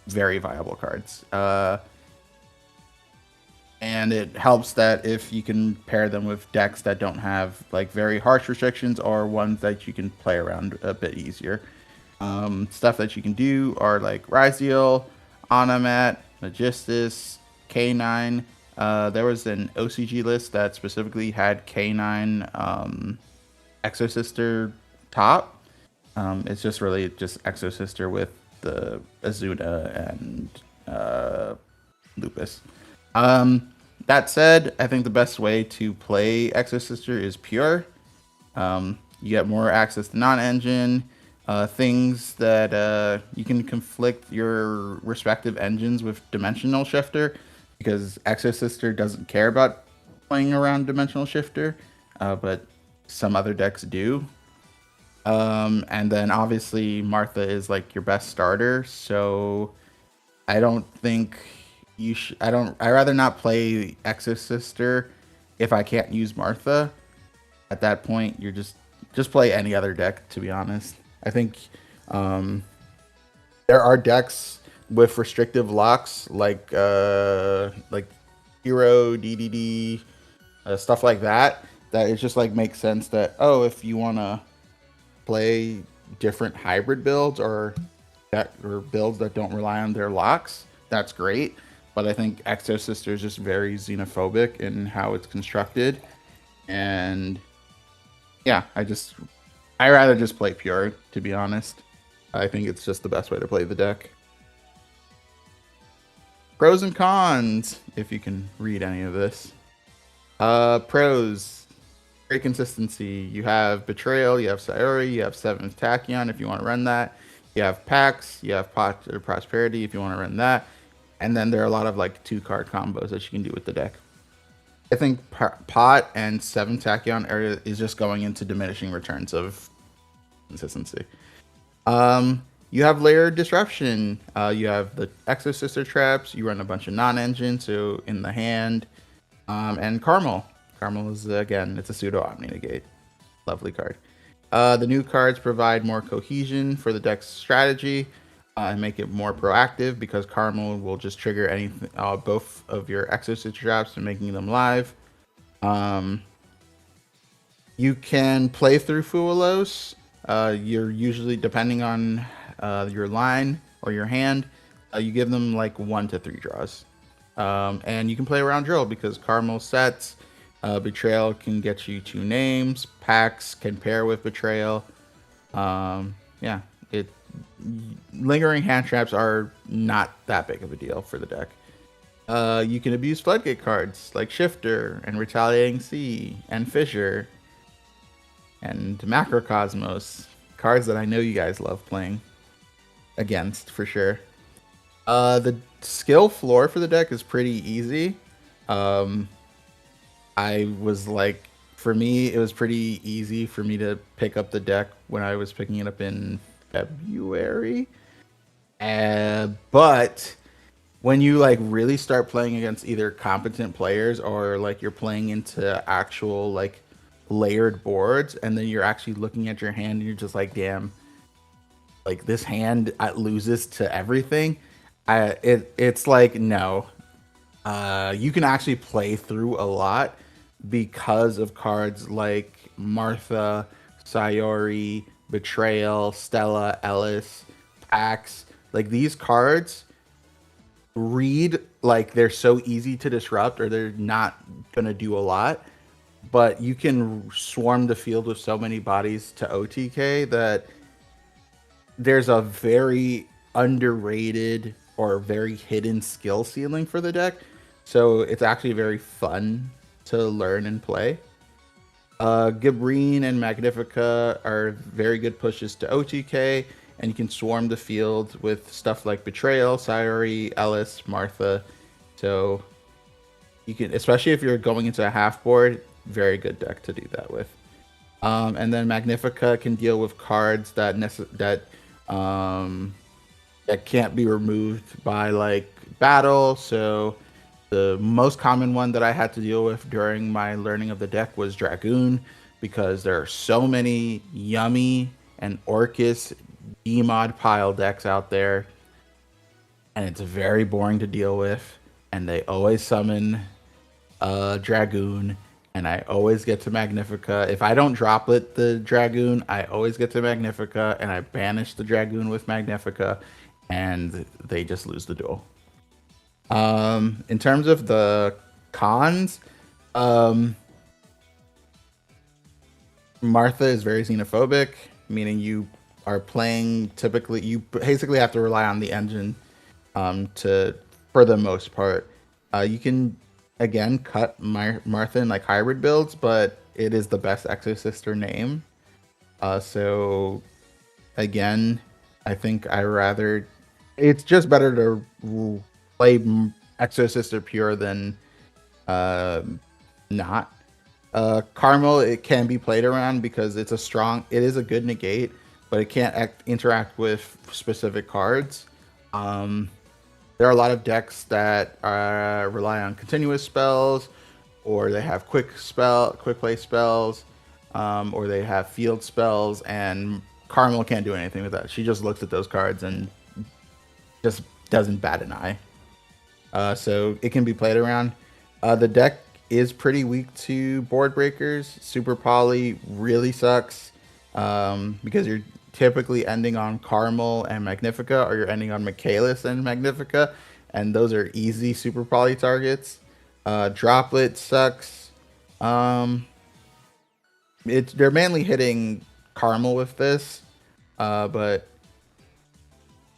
very viable cards. And it helps that if you can pair them with decks that don't have like very harsh restrictions or ones that you can play around a bit easier. Stuff that you can do are like Ryziel, Anamat, Magistus, K9. There was an OCG list that specifically had K9 Exosister top. It's just really just Exosister with the Azuna and Lupus. That said, I think the best way to play Exosister is pure. You get more access to non-engine. Things that you can conflict your respective engines with Dimensional Shifter, because Exosister doesn't care about playing around Dimensional Shifter, but some other decks do. And then obviously Martha is like your best starter, so I don't think you should. I rather not play Exosister if I can't use Martha. At that point, you're just play any other deck. To be honest, I think um, there are decks with restrictive locks like Hero, DDD, stuff like that. That it just like makes sense that, oh, if you wanna play different hybrid builds or builds that don't rely on their locks, that's great. But I think Exosister is just very xenophobic in how it's constructed, and yeah, I rather just play pure, to be honest. I think it's just the best way to play the deck. Pros and cons, if you can read any of this. Pros: great consistency. You have Betrayal, you have Sayori, you have 7th Tachyon if you want to run that. You have Pax, you have Pot or Prosperity if you want to run that. And then there are a lot of like 2-card combos that you can do with the deck. I think Pot and 7 Tachyon is just going into diminishing returns of consistency. You have Layered Disruption. You have the Exosister traps. You run a bunch of non-engine, so in the hand. And Carmel. Carmel is, again, it's a pseudo Omni Negate. Lovely card. The new cards provide more cohesion for the deck's strategy and make it more proactive, because Carmel will just trigger anything, both of your Exosister traps and making them live. You can play through Fuelos. You're usually, depending on your line or your hand, you give them like 1 to 3 draws. And you can play around Drill, because Carmel sets. Betrayal can get you 2 names. Pax can pair with Betrayal. Yeah, lingering hand traps are not that big of a deal for the deck. You can abuse Floodgate cards like Shifter and Retaliating Sea and Fissure and Macrocosmos, cards that I know you guys love playing against for sure. The skill floor for the deck is pretty easy. I was like, for me, it was pretty easy for me to pick up the deck when I was picking it up in February. But when you like really start playing against either competent players, or like you're playing into actual like layered boards, and then you're actually looking at your hand and you're just like, damn, like this hand loses to everything. It's like, no. You can actually play through a lot because of cards like Martha, Sayori, Betrayal, Stella, Ellis, Pax. Like, these cards read like they're so easy to disrupt, or they're not gonna do a lot, but you can swarm the field with so many bodies to OTK that there's a very underrated or very hidden skill ceiling for the deck. So it's actually very fun to learn and play. Gibrine and Magnifica are very good pushes to OTK, and you can swarm the field with stuff like Betrayal, Sayori, Ellis, Martha. So you can, especially if you're going into a half board, very good deck to do that with. And then Magnifica can deal with cards that can't be removed by like battle. So the most common one that I had to deal with during my learning of the deck was Dragoon, because there are so many Yummy and Orcus demod pile decks out there, and it's very boring to deal with, and they always summon Dragoon, and I always get to Magnifica. If I don't droplet the Dragoon, I always get to Magnifica, and I banish the Dragoon with Magnifica, and they just lose the duel. In terms of the cons, Martha is very xenophobic, meaning you are playing, typically you basically have to rely on the engine for the most part. You can again cut Martha in like hybrid builds, but it is the best Exosister name. So again, I think it's just better to play Exosister Pure than not. Carmel, it can be played around because it is a good negate, but it can't interact with specific cards. There are a lot of decks that rely on continuous spells, or they have quick play spells, or they have field spells, and Carmel can't do anything with that. She just looks at those cards and just doesn't bat an eye. So it can be played around. The deck is pretty weak to board breakers. Super Poly really sucks because you're typically ending on Carmel and Magnifica, or you're ending on Michaelis and Magnifica, and those are easy Super Poly targets. Droplet sucks. They're mainly hitting Carmel with this, but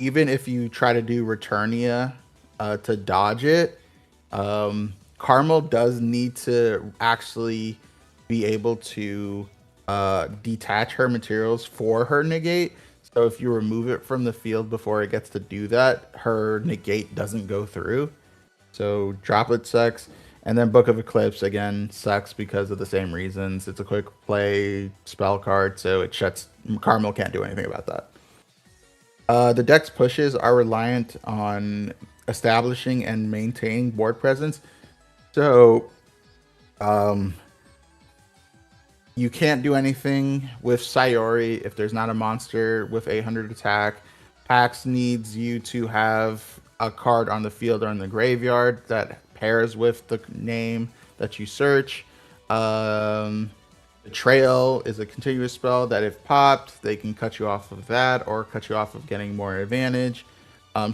even if you try to do Returnia to dodge it, Carmel does need to actually be able to detach her materials for her negate. So if you remove it from the field before it gets to do that, her negate doesn't go through. So Droplet sucks. And then Book of Eclipse, again, sucks because of the same reasons. It's a quick play spell card, so it shuts... Carmel can't do anything about that. The deck's pushes are reliant on establishing and maintaining board presence. So, you can't do anything with Sayori if there's not a monster with 800 attack. Pax needs you to have a card on the field or in the graveyard that pairs with the name that you search. Betrayal is a continuous spell that if popped, they can cut you off of that or cut you off of getting more advantage.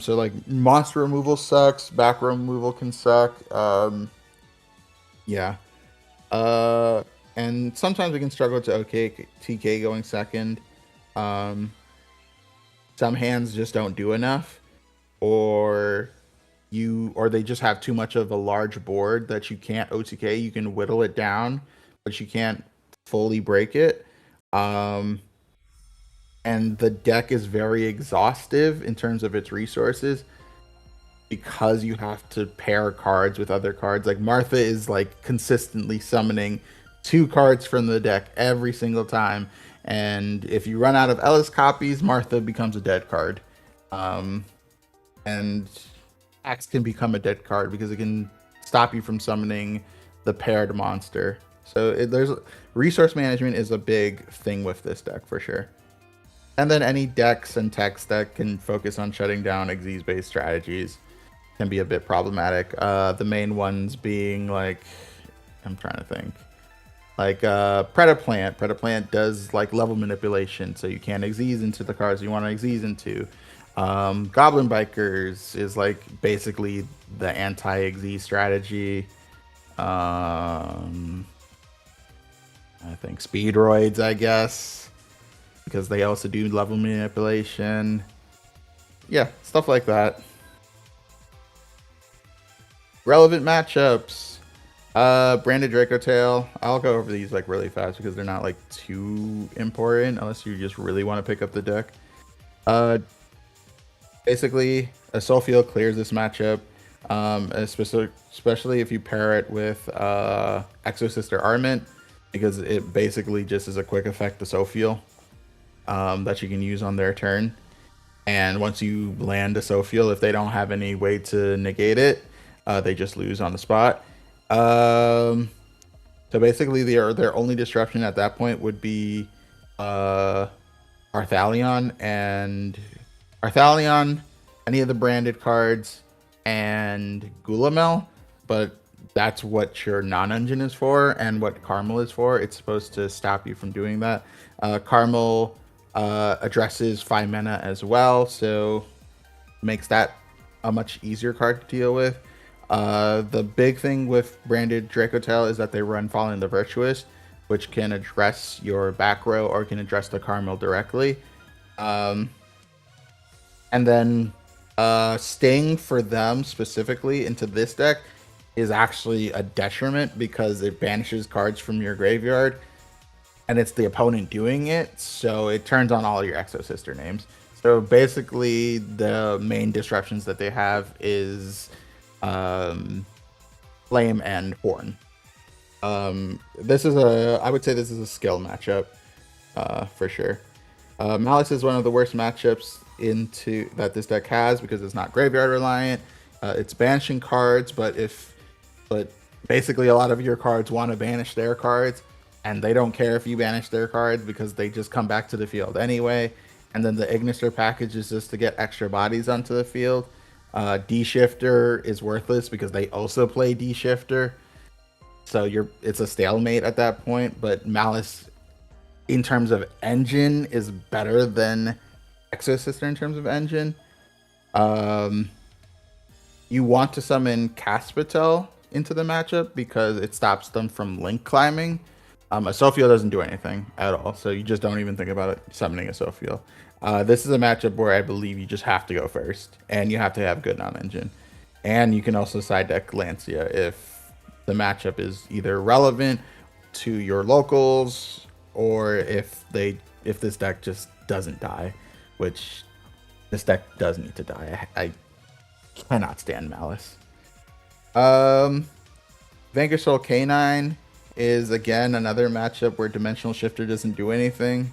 So like monster removal sucks, back row removal can suck. Yeah. And sometimes we can struggle to TK going second. Some hands just don't do enough, or they just have too much of a large board that you can't OTK. You can whittle it down, but you can't fully break it. And the deck is very exhaustive in terms of its resources because you have to pair cards with other cards. Like Martha is like consistently summoning 2 cards from the deck every single time. And if you run out of Ellis copies, Martha becomes a dead card. And Axe can become a dead card because it can stop you from summoning the paired monster. So there's resource management is a big thing with this deck for sure. And then any decks and techs that can focus on shutting down Xyz based strategies can be a bit problematic. The main ones being like, I'm trying to think, like Predaplant. Predaplant does like level manipulation, so you can't Xyz into the cards you want to Xyz into. Goblin Bikers is like basically the anti-Xyz strategy. I think Speedroids, I guess, because they also do level manipulation. Yeah, stuff like that. Relevant matchups. Branded Dracotail. I'll go over these like really fast because they're not like too important unless you just really want to pick up the deck. Basically, a Soul Field clears this matchup, especially if you pair it with Exosister Armament, because it basically just is a quick effect to Soul Field that you can use on their turn. And once you land a Soul Field, if they don't have any way to negate it, they just lose on the spot. So basically, their only disruption at that point would be Arthalion, any of the branded cards, and Gulamel. But that's what your non-engine is for, and what Carmel is for. It's supposed to stop you from doing that. Carmel addresses 5 mana as well, so makes that a much easier card to deal with. The big thing with branded Dracotail is that they run Following the Virtuous, which can address your back row or can address the Carmel directly. And then Sting for them specifically into this deck is actually a detriment because it banishes cards from your graveyard. and it's the opponent doing it, so it turns on all your Exosister names. So basically, the main disruptions that they have is Flame and Horn. This is I would say this is a skill matchup, for sure. Malice is one of the worst matchups into that this deck has because it's not graveyard reliant. It's banishing cards, but basically a lot of your cards want to banish their cards, and they don't care if you banish their cards because they just come back to the field anyway. And then the Ignister package is just to get extra bodies onto the field. D-Shifter is worthless because they also play D-Shifter. So it's a stalemate at that point. But Malice, in terms of engine, is better than Exosister in terms of engine. You want to summon Caspitel into the matchup because it stops them from link climbing. Asophiel doesn't do anything at all, so you just don't even think about it summoning Asophiel. This is a matchup where I believe you just have to go first, and you have to have good non-engine. And you can also side deck Lancia if the matchup is either relevant to your locals or if this deck just doesn't die, which this deck does need to die. I cannot stand Malice. Vanquish Soul K9 is again another matchup where Dimensional Shifter doesn't do anything.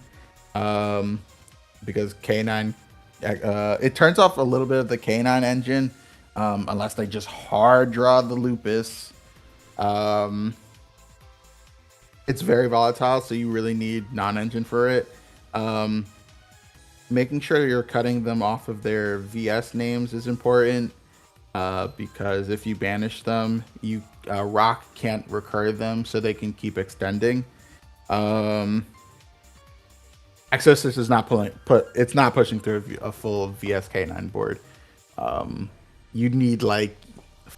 Because K9, it turns off a little bit of the K9 engine, unless they just hard draw the Lupus. It's very volatile, so you really need non-engine for it. Making sure you're cutting them off of their VS names is important, because if you banish them, Rock can't recur them, so they can keep extending. Exosister is not it's not pushing through a full VSK9 board. You need like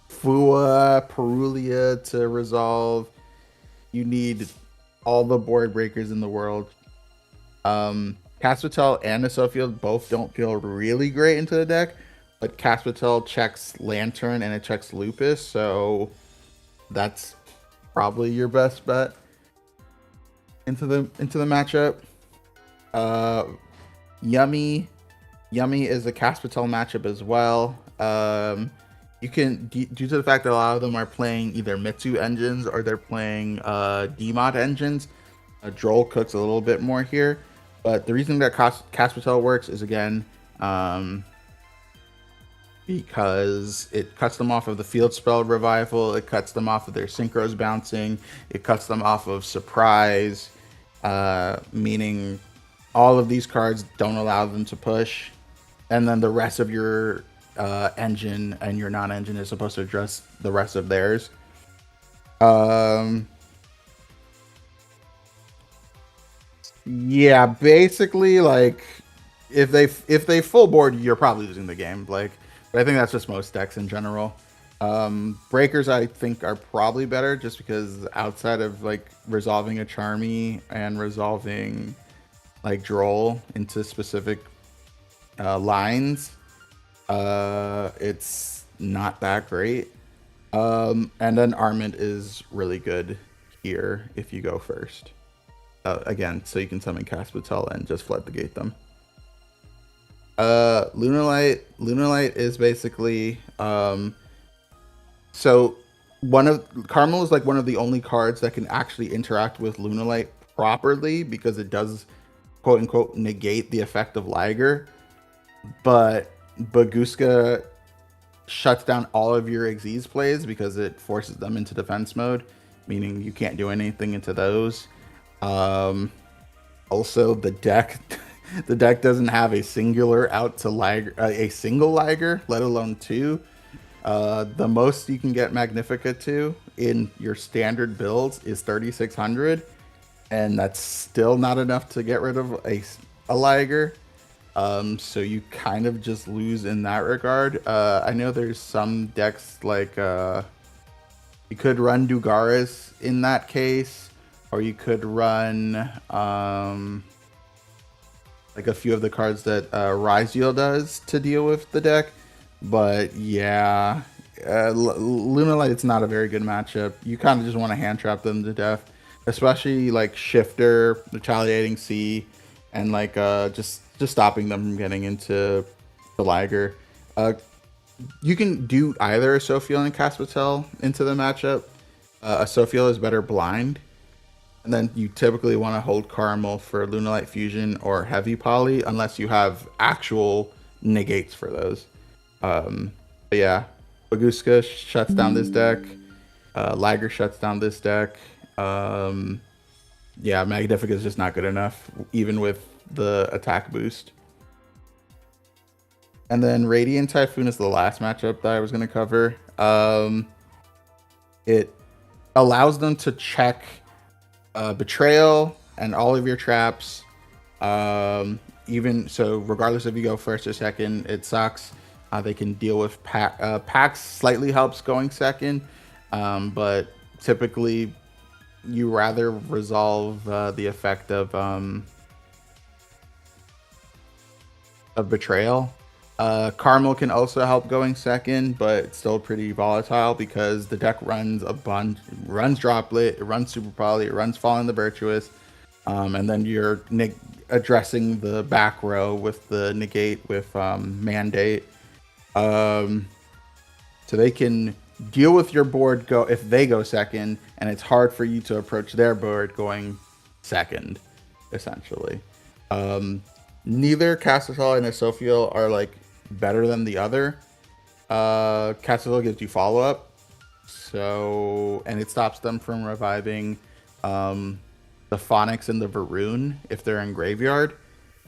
Fua, Perulia to resolve. You need all the board breakers in the world. Caspitel and Asophiel both don't feel really great into the deck, but Caspitel checks Lantern and it checks Lupus, so that's probably your best bet into the matchup. Yummy is a Caspitel matchup as well. You can, due to the fact that a lot of them are playing either Mitsu engines or they're playing DMod engines, Droll cooks a little bit more here. But the reason that Caspitel works is again because it cuts them off of the field spell revival, it cuts them off of their synchros bouncing, it cuts them off of surprise, meaning all of these cards don't allow them to push, and then the rest of your engine and your non-engine is supposed to address the rest of theirs. Yeah, basically, like if they full board, you're probably losing the game. Like, but I think that's just most decks in general. Breakers I think are probably better just because outside of like resolving a Charmy and resolving like Droll into specific lines, it's not that great. And then Armament is really good here if you go first. Again, so you can summon Caspitel and just floodgate them. Lunalight is basically so Carmel is like one of the only cards that can actually interact with Lunalight properly because it does quote unquote negate the effect of Liger, but Baguska shuts down all of your Xyz plays because it forces them into defense mode, meaning you can't do anything into those. Also, the deck doesn't have a singular out to Liger, a single Liger, let alone two. The most you can get Magnifica to in your standard builds is 3,600, and that's still not enough to get rid of a Liger. So you kind of just lose in that regard. I know there's some decks like you could run Dugaris in that case, or you could run like a few of the cards that Ryziel does to deal with the deck. But yeah, Lunalight, it's not a very good matchup. You kind of just want to hand trap them to death. especially like Shifter, Retaliating C, and like just stopping them from getting into the Liger. You can do either Sophiel and Caspatel into the matchup. Sophiel is better blind, and then you typically want to hold Caramel for Lunalight Fusion or Heavy Poly, unless you have actual negates for those. But yeah, Baguska shuts down this deck. Liger shuts down this deck. Yeah, Magnific is just not good enough, even with the attack boost. And then Radiant Typhoon is the last matchup that I was going to cover. It allows them to check Betrayal and all of your traps. Even so, regardless if you go first or second, it sucks. They can deal with packs. Slightly helps going second, but typically you rather resolve the effect of Betrayal. Carmel can also help going second, but it's still pretty volatile because the deck runs a bunch, runs Droplet, it runs Super Poly, it runs Falling the Virtuous, and then you're addressing the back row with the negate with Mandate. So they can deal with your board go if they go second, and it's hard for you to approach their board going second, essentially. Neither Castle and Sophiel are like better than the other. Castle gives you follow up, so and it stops them from reviving the Phonics and the Varun if they're in graveyard.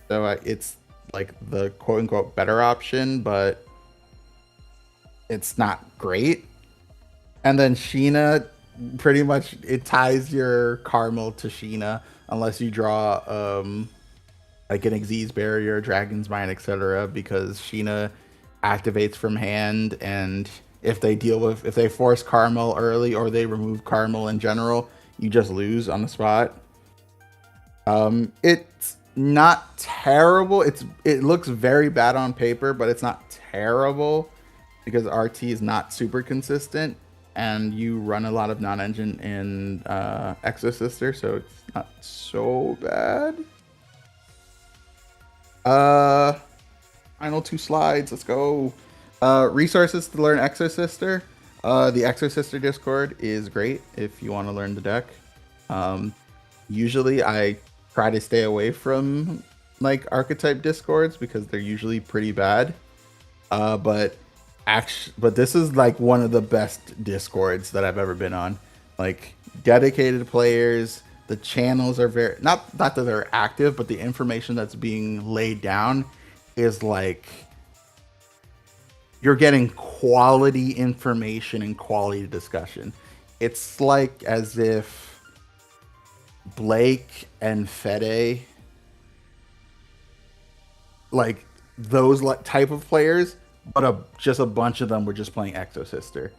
So it's like the quote unquote better option, but it's not great. And then Sheena, pretty much it ties your Carmel to Sheena unless you draw like an Xyz Barrier, Dragon's Mind, etc. Because Sheena activates from hand, and if they force Carmel early or they remove Carmel in general, you just lose on the spot. It's not terrible. It looks very bad on paper, but it's not terrible because RT is not super consistent, and you run a lot of non-engine in Exosister, so it's not so bad. Final two slides. Let's go. Resources to learn Exosister. The Exosister Discord is great if you want to learn the deck. Usually I try to stay away from like archetype discords because they're usually pretty bad. But this is like one of the best discords that I've ever been on. Like dedicated players. The channels are very not that they're active, but the information that's being laid down is like you're getting quality information and quality discussion. It's like as if Blake and Fede, like those type of players, but just a bunch of them were just playing Exosister.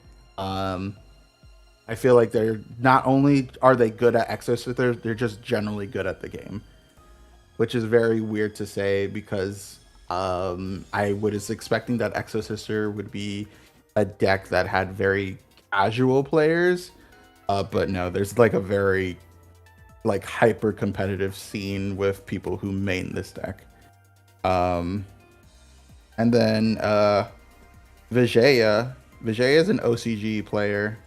I feel like they're not only are they good at Exosister, they're just generally good at the game, which is very weird to say because I was expecting that Exosister would be a deck that had very casual players, but no, there's like a very like hyper competitive scene with people who main this deck. And then Vijaya is an OCG player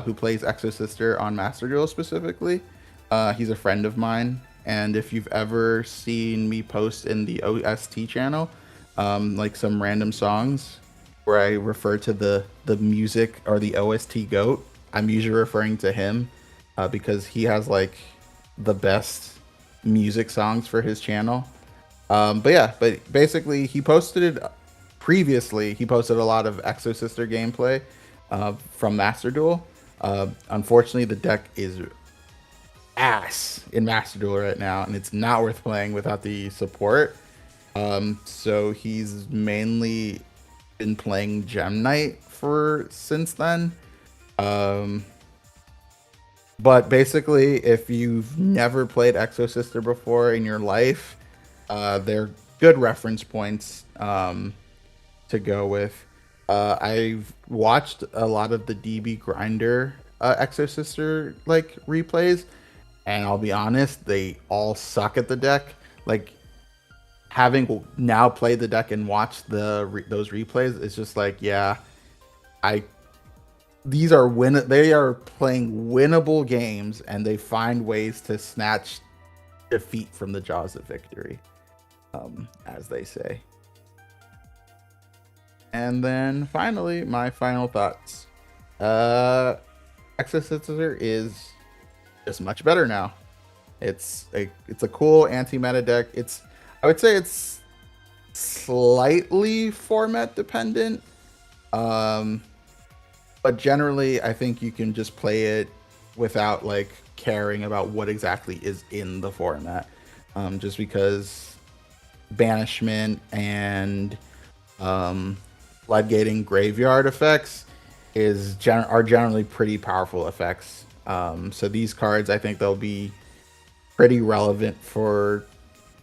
who plays Exosister on Master Duel specifically. He's a friend of mine, and if you've ever seen me post in the OST channel, like some random songs where I refer to the music or the OST GOAT, I'm usually referring to him because he has like the best music songs for his channel. But basically he posted previously, he posted a lot of Exosister gameplay from Master Duel. Unfortunately, the deck is ass in Master Duel right now, and it's not worth playing without the support. So he's mainly been playing Gem Knight since then. But basically, if you've never played Exosister before in your life, they're good reference points to go with. I've watched a lot of the DB Grinder Exosister like replays, And I'll be honest, they all suck at the deck. Like, having now played the deck and watched those replays, it's just like, yeah, I these are they are playing winnable games, and they find ways to snatch defeat from the jaws of victory, as they say. And then finally, my final thoughts. Uh, Exosister is just much better now. It's a cool anti-meta deck. I would say it's slightly format dependent. Um, but generally I think you can just play it without like caring about what exactly is in the format. Just because banishment and floodgating graveyard effects are generally pretty powerful effects. So these cards, I think they'll be pretty relevant for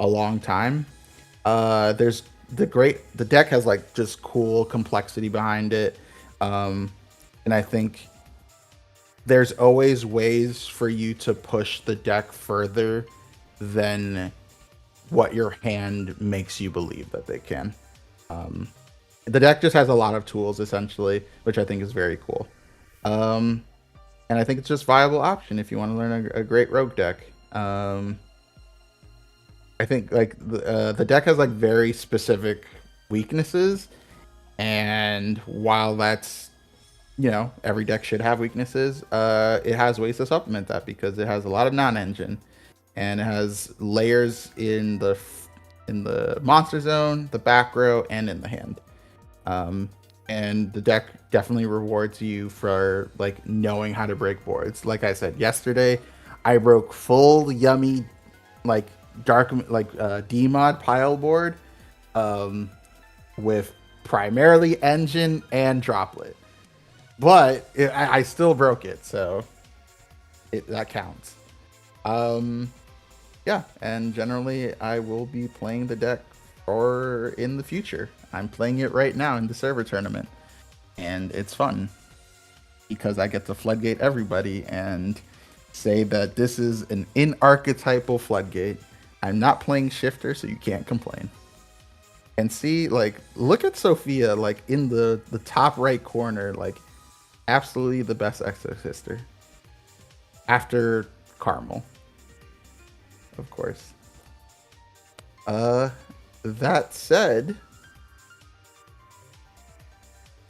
a long time. There's the deck has like just cool complexity behind it, and I think there's always ways for you to push the deck further than what your hand makes you believe that they can. The deck just has a lot of tools essentially, which I think is very cool. And I think it's just a viable option if you want to learn a great rogue deck. I think like the deck has like very specific weaknesses, and while that's, every deck should have weaknesses, it has ways to supplement that because it has a lot of non-engine, and it has layers in the monster zone, the back row, and in the hand. And the deck definitely rewards you for like knowing how to break boards. Like I said yesterday, I broke full yummy like dark D mod pile board, with primarily engine and droplet, but I still broke it, so that counts. Yeah, and generally I will be playing the deck or in the future. I'm playing it right now in the server tournament, and it's fun because I get to floodgate everybody and say that this is an in-archetypal floodgate. I'm not playing shifter, so you can't complain. And see, like, look at Sophia, like, in the top right corner, like, absolutely the best Exosister. After Carmel, of course. That said,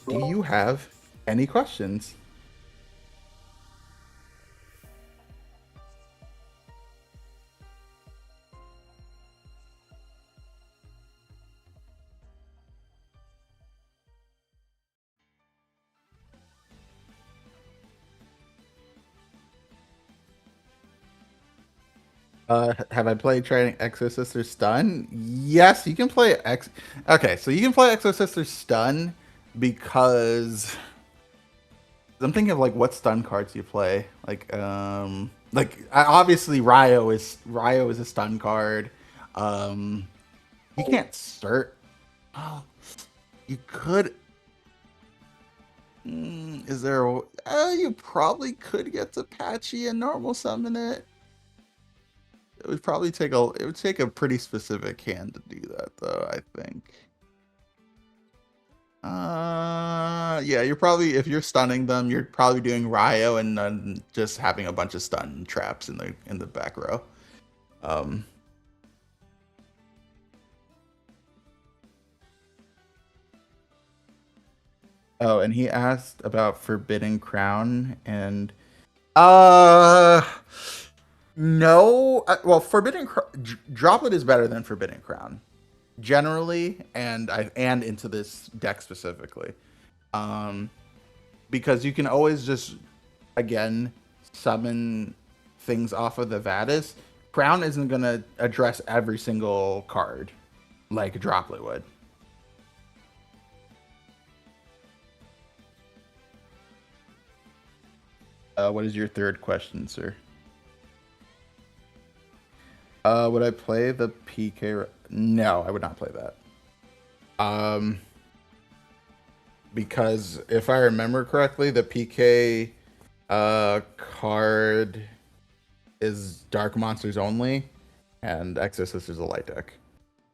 do you have any questions? Have I played Trading Exosister Stun? Yes, you can play Okay, so you can play Exosister Stun because I'm thinking of like what stun cards you play. Obviously Ryo is a stun card. You can't start. Oh, you could. Is there? You probably could get to Patchy and normal summon it. It would probably take a pretty specific hand to do that, though, I think. Yeah, you're probably, if you're stunning them, you're probably doing Ryo and then just having a bunch of stun traps in the back row. Oh, and he asked about Forbidden Crown, and no. Well, Droplet is better than Forbidden Crown, generally, and into this deck specifically, because you can always just again summon things off of the Vadis. Crown isn't gonna address every single card like Droplet would. What is your third question, sir? Would I play the PK? No, I would not play that. Because if I remember correctly, the PK card is dark monsters only, and Exosister is a light deck.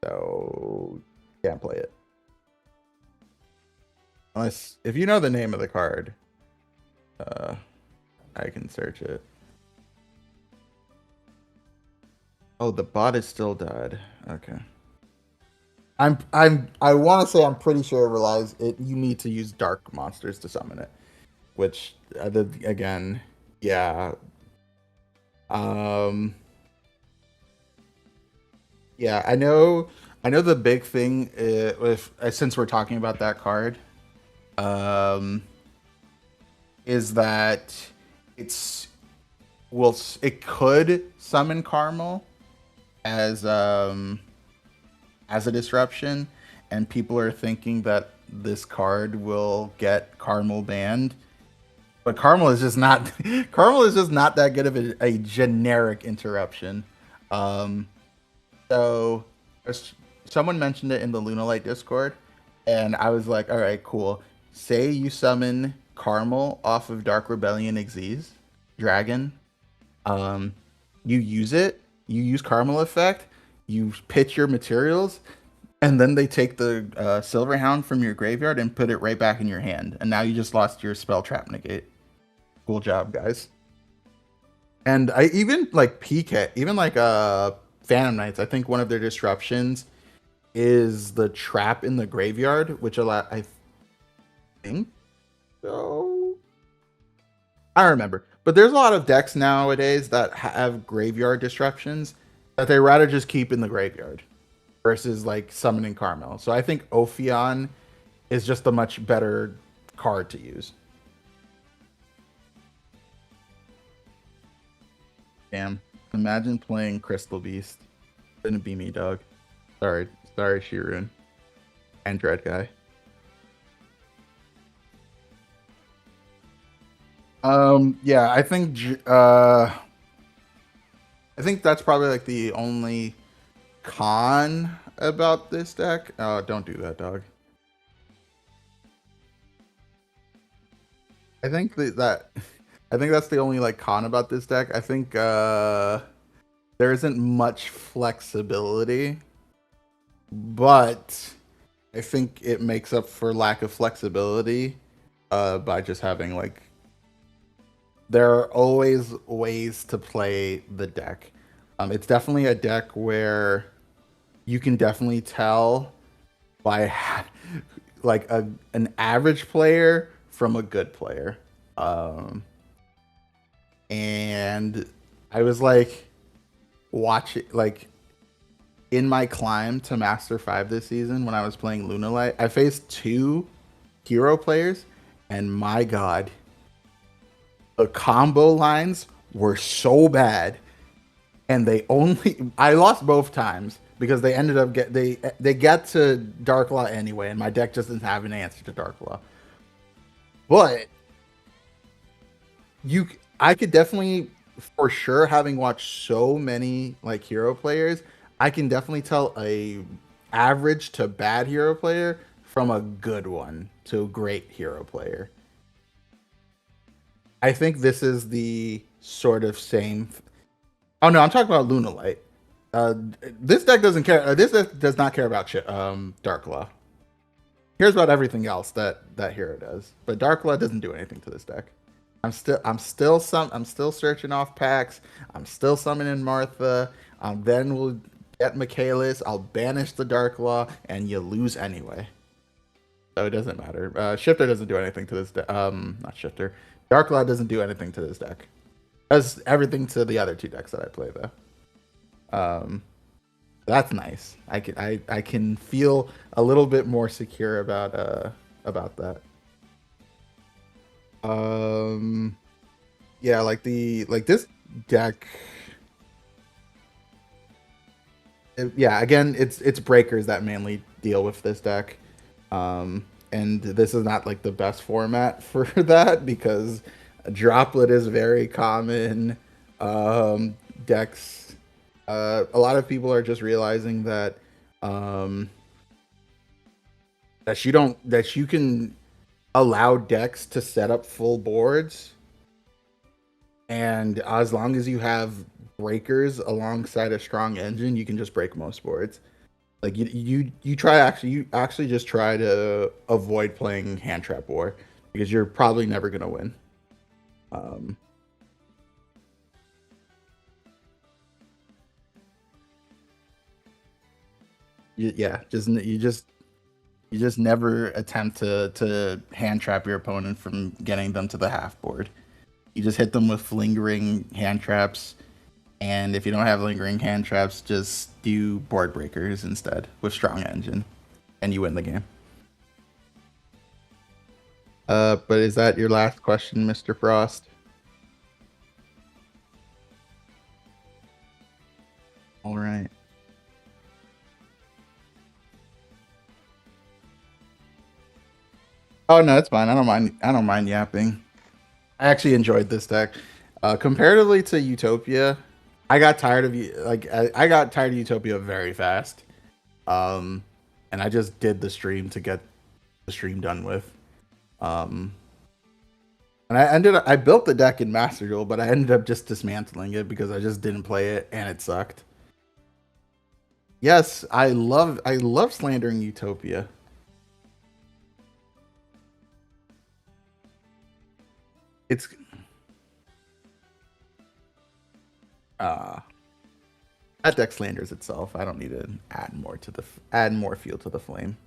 So can't play it. Unless if you know the name of the card, uh I can search it. Oh, the bot is still dead. Okay. I want to say I'm pretty sure it relies it. You need to use dark monsters to summon it, which again, yeah, um, yeah. I know the big thing with since we're talking about that card, um, is that it's it could summon Carmel as as a disruption, and people are thinking that this card will get Carmel banned. But Carmel is just not Carmel is just not that good of a generic interruption. Um, so someone mentioned it in the Lunalight Discord, and I was like, all right, cool. Say you summon Carmel off of Dark Rebellion Xyz Dragon. Um, you use it, you use Carmel effect, you pitch your materials, and then they take the Silver Hound from your graveyard and put it right back in your hand. And now you just lost your spell trap negate. Cool job, guys. And I even like PK, even like Phantom Knights, I think one of their disruptions is the trap in the graveyard, which I think so. I don't remember. But there's a lot of decks nowadays that have graveyard disruptions that they rather just keep in the graveyard versus like summoning Carmel. So I think Ophion is just a much better card to use. Damn. Imagine playing Crystal Beast. Couldn't be me, dog. Sorry, Shiroun. And Dread Guy. Yeah, I think that's probably like the only con about this deck. Oh, don't do that, dog. I think I think that's the only like con about this deck. I think there isn't much flexibility, but I think it makes up for lack of flexibility by just having like there are always ways to play the deck. It's definitely a deck where you can definitely tell by like an average player from a good player. Um, and I was like watching like in my climb to Master 5 this season when I was playing Lunalight, I faced two hero players, and my god, the combo lines were so bad, and they only I lost both times because they ended up they get to Dark Law anyway, and my deck just didn't have an answer to Dark Law. But you I could definitely for sure, having watched so many like hero players, I can definitely tell a average to bad hero player from a good one to a great hero player. I think this is the sort of same. Oh no, I'm talking about Lunalight. This deck doesn't care. This deck does not care about shit. Dark Law cares about everything else that that hero does, but Dark Law doesn't do anything to this deck. I'm still searching off packs. I'm still summoning Martha. Then we'll get Michaelis. I'll banish the Dark Law, and you lose anyway. So it doesn't matter. Shifter doesn't do anything to this deck. Not Shifter. Dark Law doesn't do anything to this deck. Does everything to the other two decks that I play though. That's nice. I can feel a little bit more secure about that. Um, yeah, like this deck. Yeah, again, it's breakers that mainly deal with this deck. And this is not like the best format for that because droplet is very common. Decks. A lot of people are just realizing that um, that you can allow decks to set up full boards, and as long as you have breakers alongside a strong engine, you can just break most boards. Like you actually just try to avoid playing hand trap war because you're probably never gonna win. Um, yeah, you just never attempt to hand trap your opponent from getting them to the half board. You just hit them with lingering hand traps, and if you don't have lingering hand traps, just do board breakers instead with strong engine, and you win the game. But is that your last question, Mr. Frost? All right. Oh no, it's fine. I don't mind. I don't mind yapping. I actually enjoyed this deck. Comparatively to Utopia, I got tired of you. Like I got tired of Utopia very fast. Um, and I just did the stream to get the stream done with. Um, and I built the deck in Master Duel, but I ended up just dismantling it because I just didn't play it and it sucked. Yes, I love slandering Utopia. It's uh that deck slanders itself. I don't need to add more fuel to the flame.